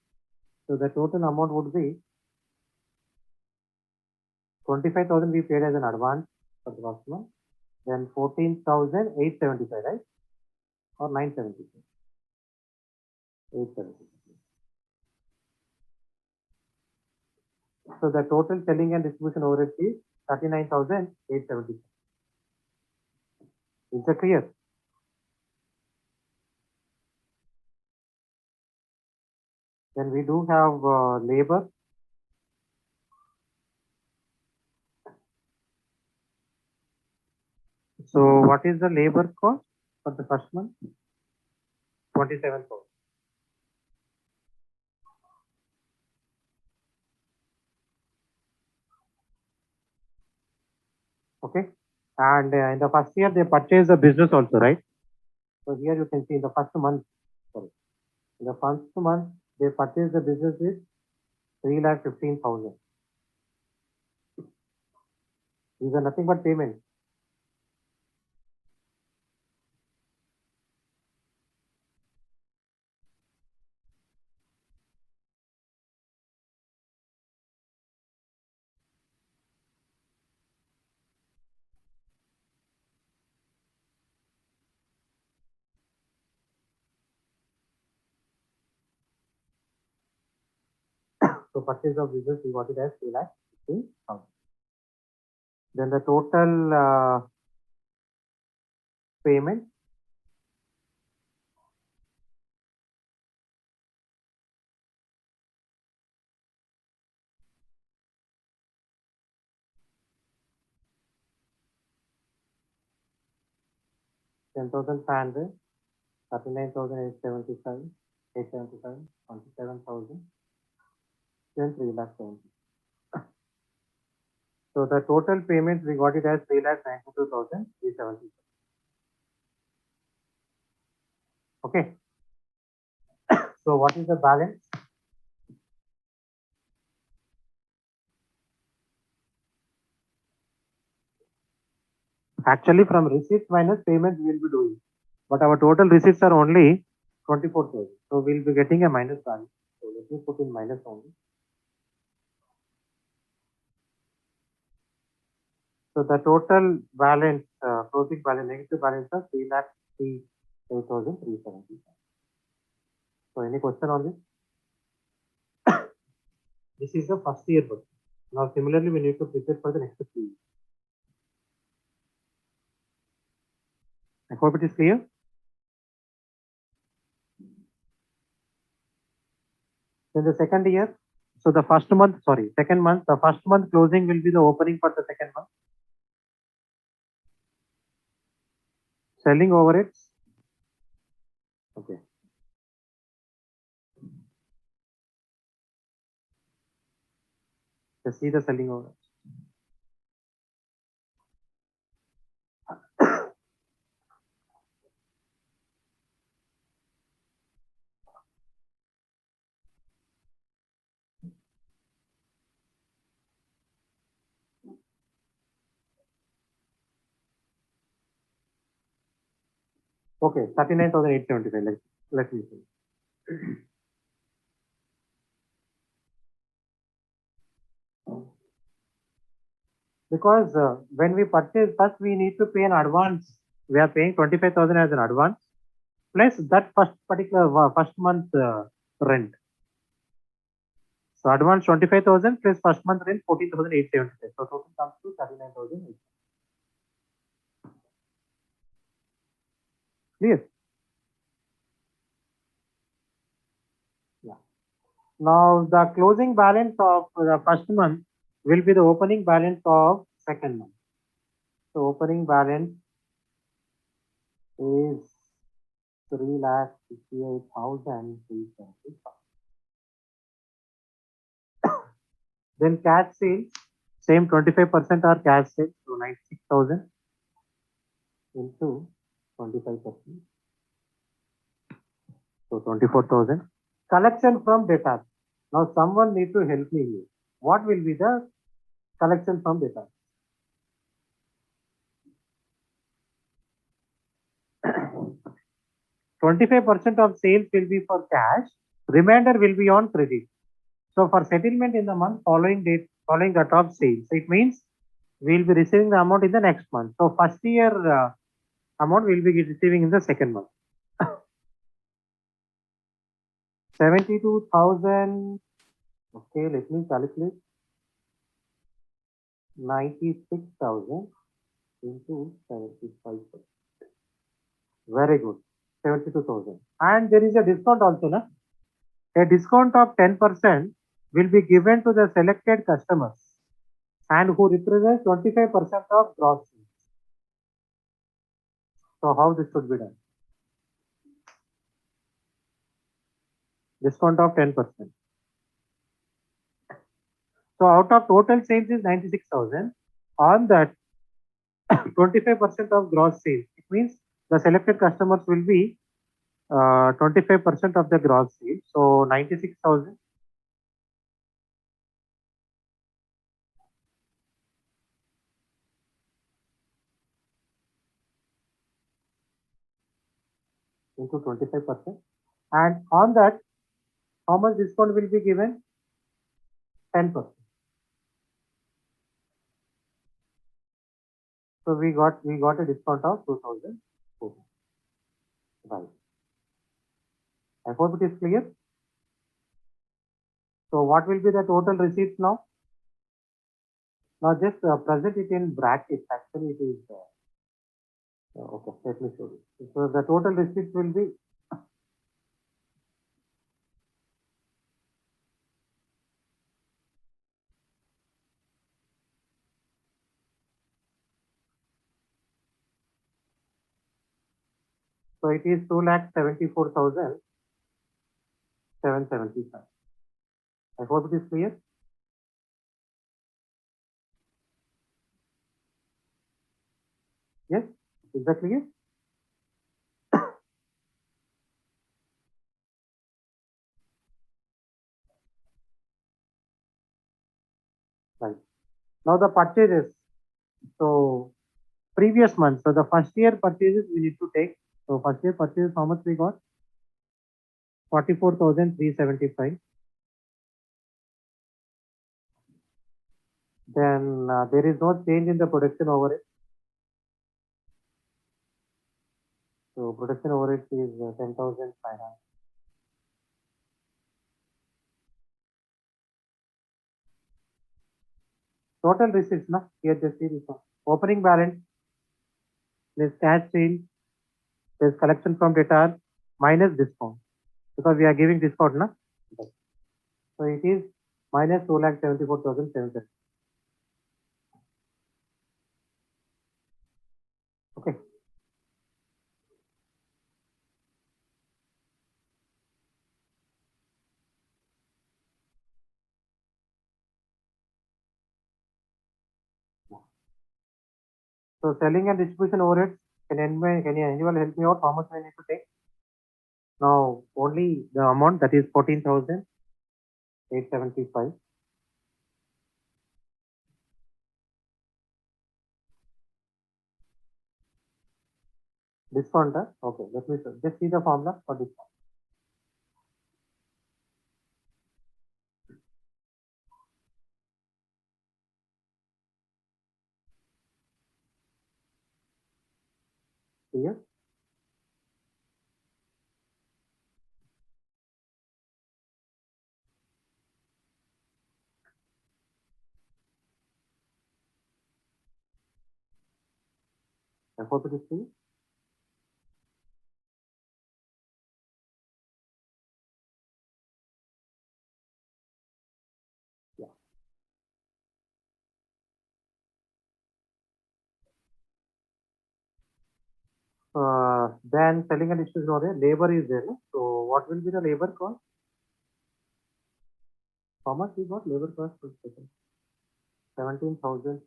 So the total amount would be 25,000 we paid as an advance for the first month, then 14,875, right? Or 975? 875. So the total selling and distribution overhead is 39,875. Is that clear? Then we do have labor. So what is the labor cost for the first month? 27,000. Okay. And in the first year, they purchase the business also, right? So here you can see in the first month, sorry, in the first month, they purchase the business with 3,15,000. These are nothing but payment. So purchase of business, we got it as 3,15,000. Then the total payment, $10,500, 39,875, 875, 27,000, then 3,70,000. So the total payment we got it as 3,92,370. Okay. So what is the balance? Actually, from receipts minus payments we will be doing, but our total receipts are only 24,000. So we'll be getting a minus balance. So let me put in minus only. So the total balance, closing balance, negative balance of 3,38,370. So any question on this? This is the first year budget. Now similarly, we need to prepare for the next 3 years. I hope it is clear. Then the second year, so the first month, sorry, second month, the first month closing will be the opening for the second month. Selling overheads. Okay. Just see the selling overheads. Okay, 39,875. Let me see. Because when we purchase, first we need to pay an advance. We are paying 25,000 as an advance plus that first month rent. So advance 25,000 plus first month rent 14,875. So total comes to 39,000. Clear? Yeah. Now the closing balance of the first month will be the opening balance of second month. So opening balance is 3,68,375. Then cash sales, same 25% are cash sales, so 96,000 into 25%. So 24,000. Collection from debtors. Now someone need to help me here. What will be the collection from debtors? %25 of sales will be for cash, remainder will be on credit. So for settlement in the month following that of sales, it means we will be receiving the amount in the next month. So first year amount we will be receiving in the second month. 72,000. Okay, let me calculate. 96,000 into 75%. Very good. 72,000. And there is a discount also, na? A discount of 10% will be given to the selected customers and who represents 25% of gross sales. So how this should be done? Discount of 10%. So out of total sales is 96,000. On that 25% of gross sales. It means the selected customers will be 25% of the gross sales. So 96,000. Into 25%. And on that, how much discount will be given? 10%. So we got a discount of 2,000. Right. I hope it is clear. So what will be the total receipts now? Now just present it in brackets. Actually, it is okay. Let me show you. So the total receipts will be so it is 2,74,775. I hope it is clear. Yes, is that clear? Right. Now the purchases. So previous month. So the first year purchases we need to take. So first year purchases, how much we got? 44,375. Then there is no change in the production overhead. So production overhead is 10,500. Total receipts, na? Here just see this one. Opening balance, less cash sale, less collection from debtor, minus discount. Because we are giving discount, na? So it is minus 2,74,700. Okay. So selling and distribution overheads, can anyone help me out? How much I need to take? Now only the amount, that is 14,875. Discount, okay, let me just see the formula for discount. Clear? I hope it is clear. Yeah. Then selling and distribution over there, labor is there. No? So what will be the labor cost? How much we got labor cost per second? 17,000.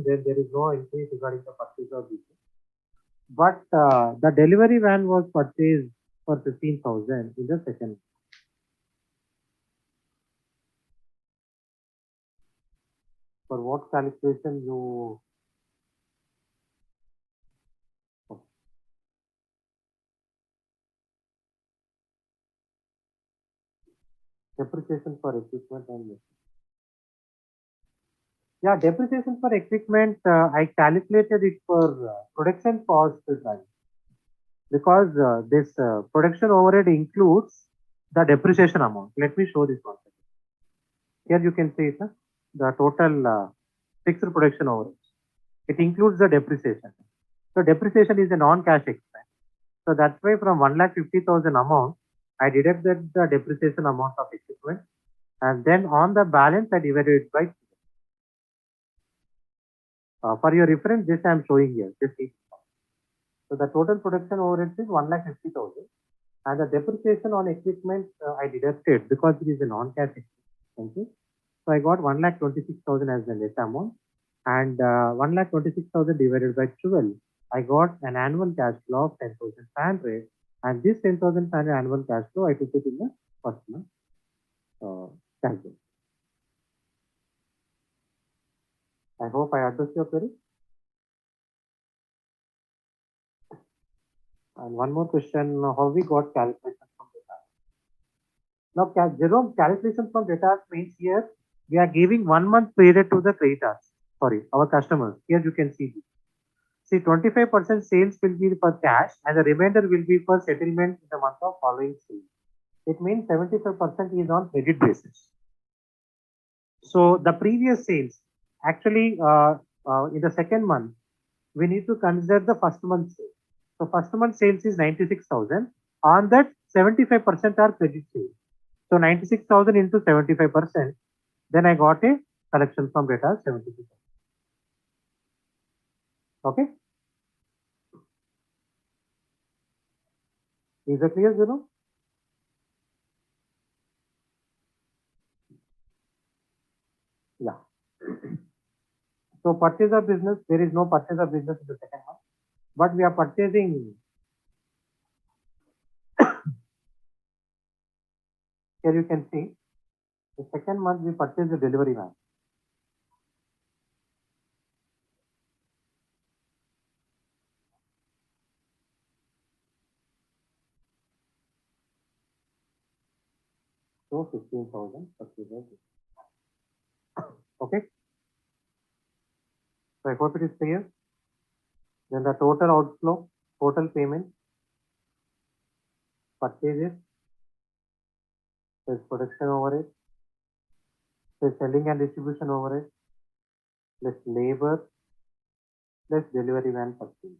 Then there is no increase regarding the purchase of this. But the delivery van was purchased for 15,000 in the second. For what calculation you? Depreciation for equipment and machine. Yeah, depreciation for equipment, I calculated it for production cost design because this production overhead includes the depreciation amount. Let me show this one. Here you can see it, the total fixed production overhead. It includes the depreciation. So depreciation is a non-cash expense. So that's why from 1,50,000 amount, I deducted the depreciation amount of equipment, and then on the balance I divided it by. For your reference, this I am showing here. This is, so the total production overhead is 1,50,000, and the depreciation on equipment I deducted because it is a non-cash expense. So I got 1,26,000 as the net amount, and 1,26,000 divided by 12, I got an annual cash flow of 10,500, and this 10,500 annual cash flow I took it in the first month calculation. I hope I addressed your query. And one more question: how we got calculation from data? Now, Jerome, calculation from data means here we are giving 1 month period to the creditors. Sorry, our customers. Here you can see this. See, 25% sales will be for cash and the remainder will be for settlement in the month of following sale. It means 75% is on credit basis. So the previous sales, actually in the second month, we need to consider the first month sales. So first month sales is 96,000. On that, 75% are credit sales. So 96,000 into 75%, then I got a collection from data 72,000. Okay. Is it clear, Zero? Yeah. So purchase of business, there is no purchase of business in the second month, but we are purchasing. Here you can see the second month we purchase the delivery van. So 15,000 purchase. Okay. So I hope it is clear. Then the total outflow, total payment, purchases, plus production overhead, plus selling and distribution overhead, plus labor, plus delivery van purchase.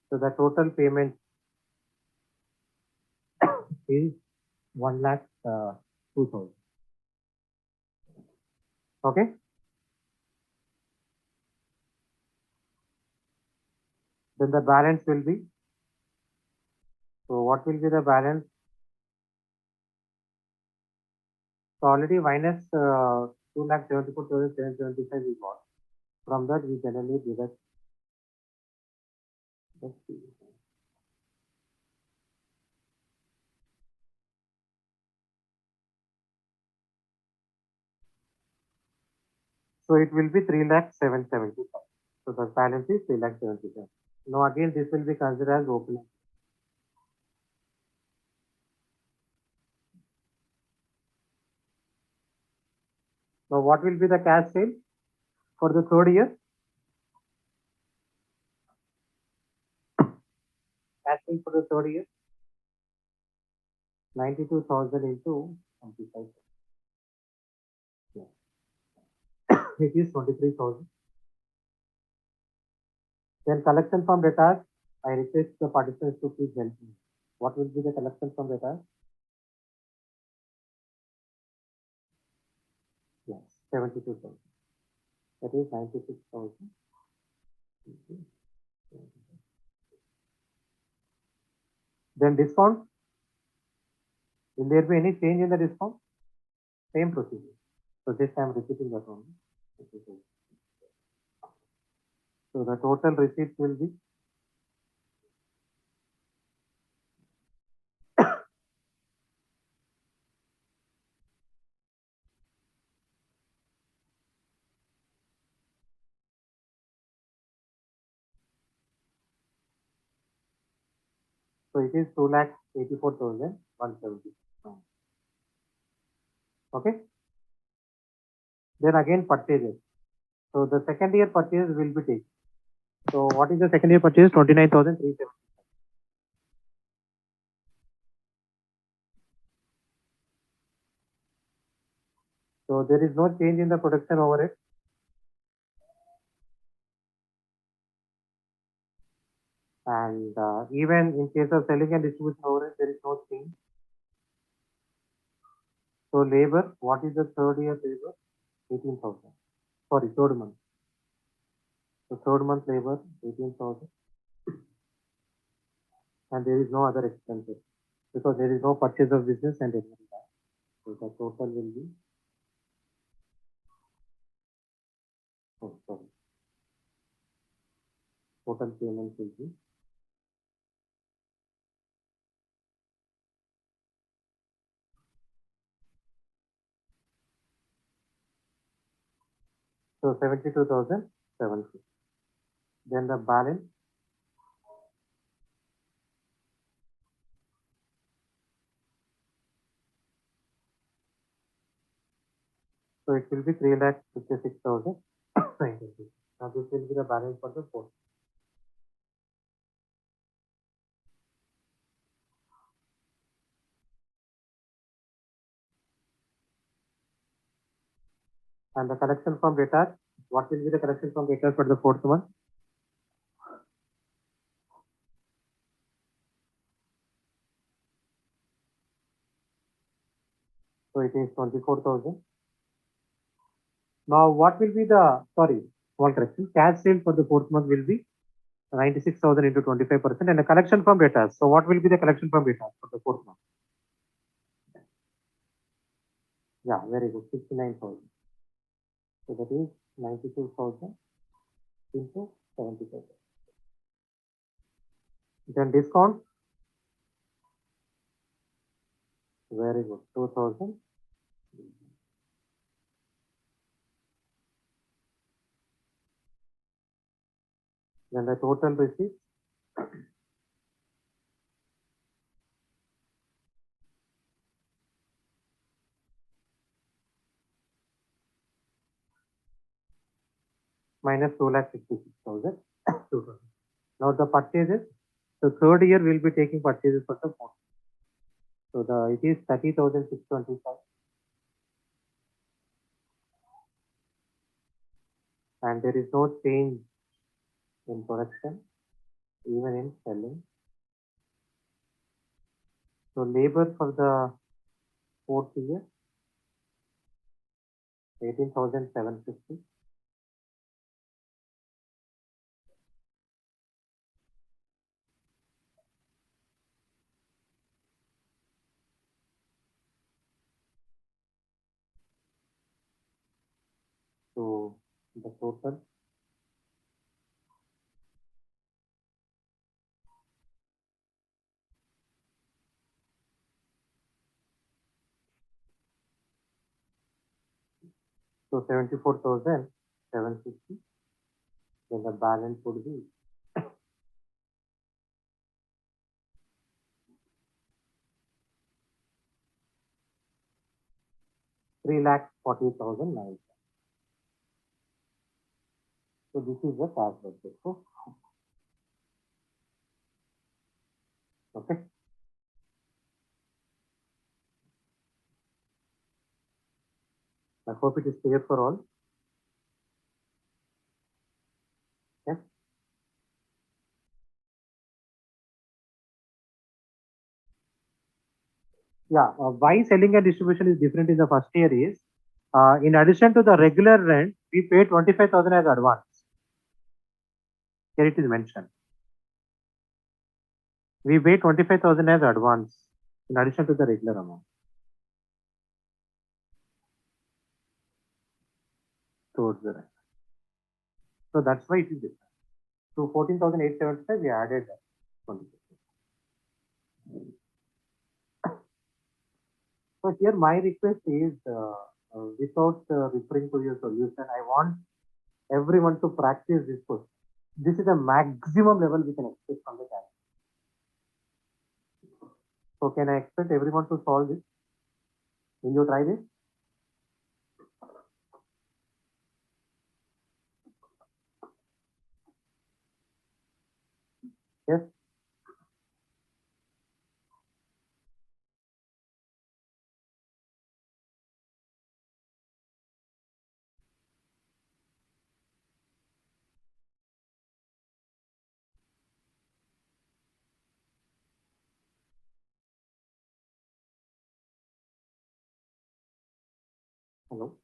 So the total payment is 1,02,000. Okay. Then the balance will be. So what will be the balance? So already minus 2,74,775 we got. From that we generally deduct. Let's see. So it will be 3,07,75. So the balance is 3,77,000. Now again, this will be considered as opening. Now what will be the cash sale for the third year? Cash sale for the third year, 92,000 into 25. It is 23,000. Then collection from debtors, I request the participants to please help me. What will be the collection from debtors? Yes, 72,000. That is 96,000. Then discount. Will there be any change in the discount? Same procedure. So this I am repeating that only. So the total receipt will be so it is 2,84,170. Okay. Then again purchases. So the second year purchase will be taken. So what is the second year purchase? 29,370. So there is no change in the production overhead. And even in case of selling and distribution overhead, there is no change. So labor, what is the third year labor? 18,000. Sorry, third month. So third month labor, 18,000. And there is no other expenses because there is no purchase of business and everything. So the total will be, oh, sorry. Total payment will be so 72,750. Then the balance, so it will be 3,56,000. Now this will be the balance for the fourth. And the collection from debtors, what will be the collection from debtors for the fourth month? So it is 24,000. Now what will be the, sorry, small correction, cash sale for the fourth month will be 96,000 into 25% and the collection from debtors. So what will be the collection from debtors for the fourth month? Yeah, very good, 69,000. So that is 92,000 into 70,000. Then discount, very good, 2,000. Then the total receipt, minus 2,56,000. Now the purchases, the third year will be taking purchases for the fourth. So it is 30,625. And there is no change in production, even in selling. So labor for the fourth year, 18,750. So the total, so 74,750. then the balance would be 3,40,009. So this is the cash budget. Okay. I hope it is clear for all. Yes. Yeah. Why selling and distribution is different in the first year is, in addition to the regular rent, we pay 25,000 as advance. Here it is mentioned. We pay 25,000 as advance in addition to the regular amount. Towards the rent. So that's why it is different. So 14,875 we added 20%. So here my request is, without referring to your solution, I want everyone to practice this question. This is the maximum level we can expect from the test. So can I expect everyone to solve this? Will you try this? Yes. Hello.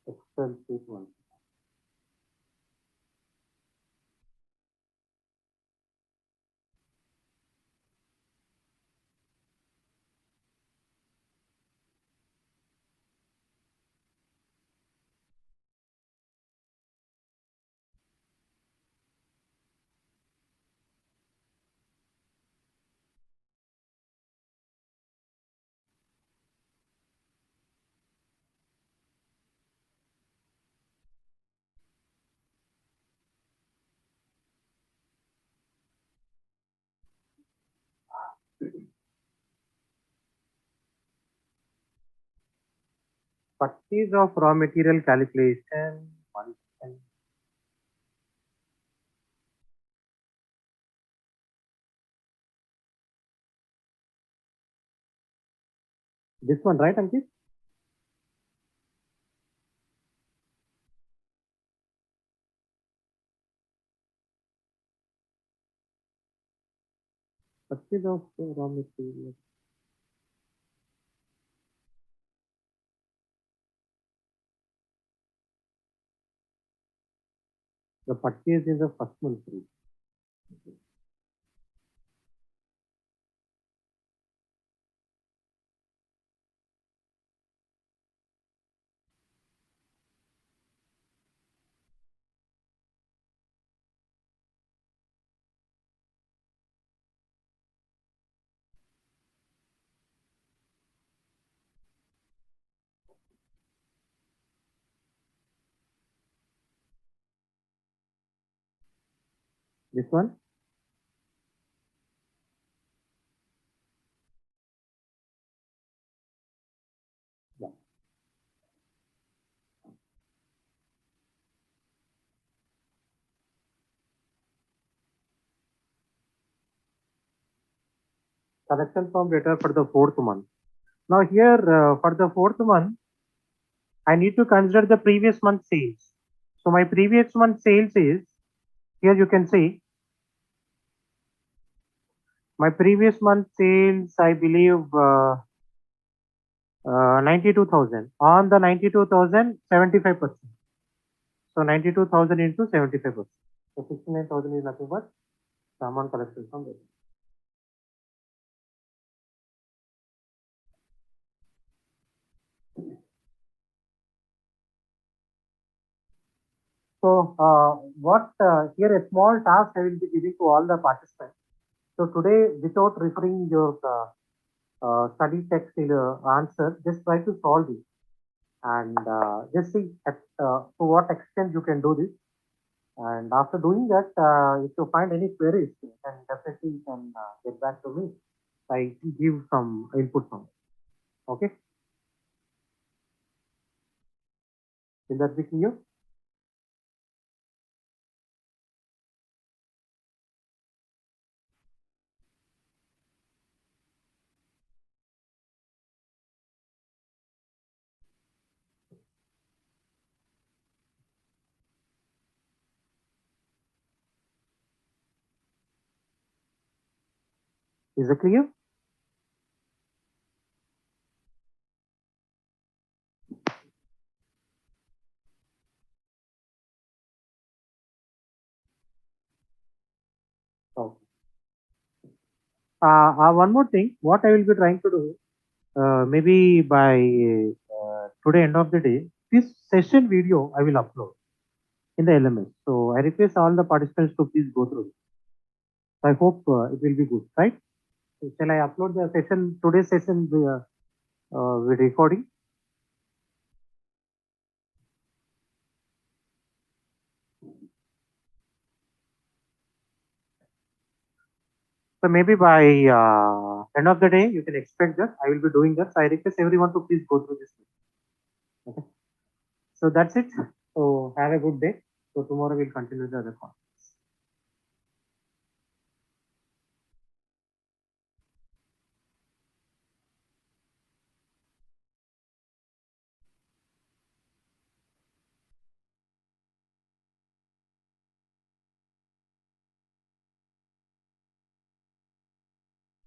Excel sheet 1. Purchase of raw material calculation. 1 second. This one, right, Ankit? Purchase of raw material. The purchase is the first month free. This one. Yeah. Collection from data for the 4th month. Now here, for the 4th month, I need to consider the previous month sales. So my previous month sales is, here you can see, my previous month sales, I believe, 92,000. On the 92,000, 75%. So 92,000 into 75%. So 69,000 is nothing but the amount collected from there. So what here a small task I will be giving to all the participants. So today, without referring your study text answer, just try to solve it and just see to what extent you can do this. And after doing that, if you find any queries, then definitely you can get back to me. I give some input on it. Okay, will that be clear? Is it clear? Okay. One more thing, what I will be trying to do, maybe by today end of the day, this session video I will upload in the LMS. So I request all the participants to please go through it. I hope it will be good, right? So shall I upload the session, today's session with recording? So maybe by end of the day, you can expect that I will be doing that. So I request everyone to please go through this. Okay. So that's it. So have a good day. So tomorrow we'll continue the other call.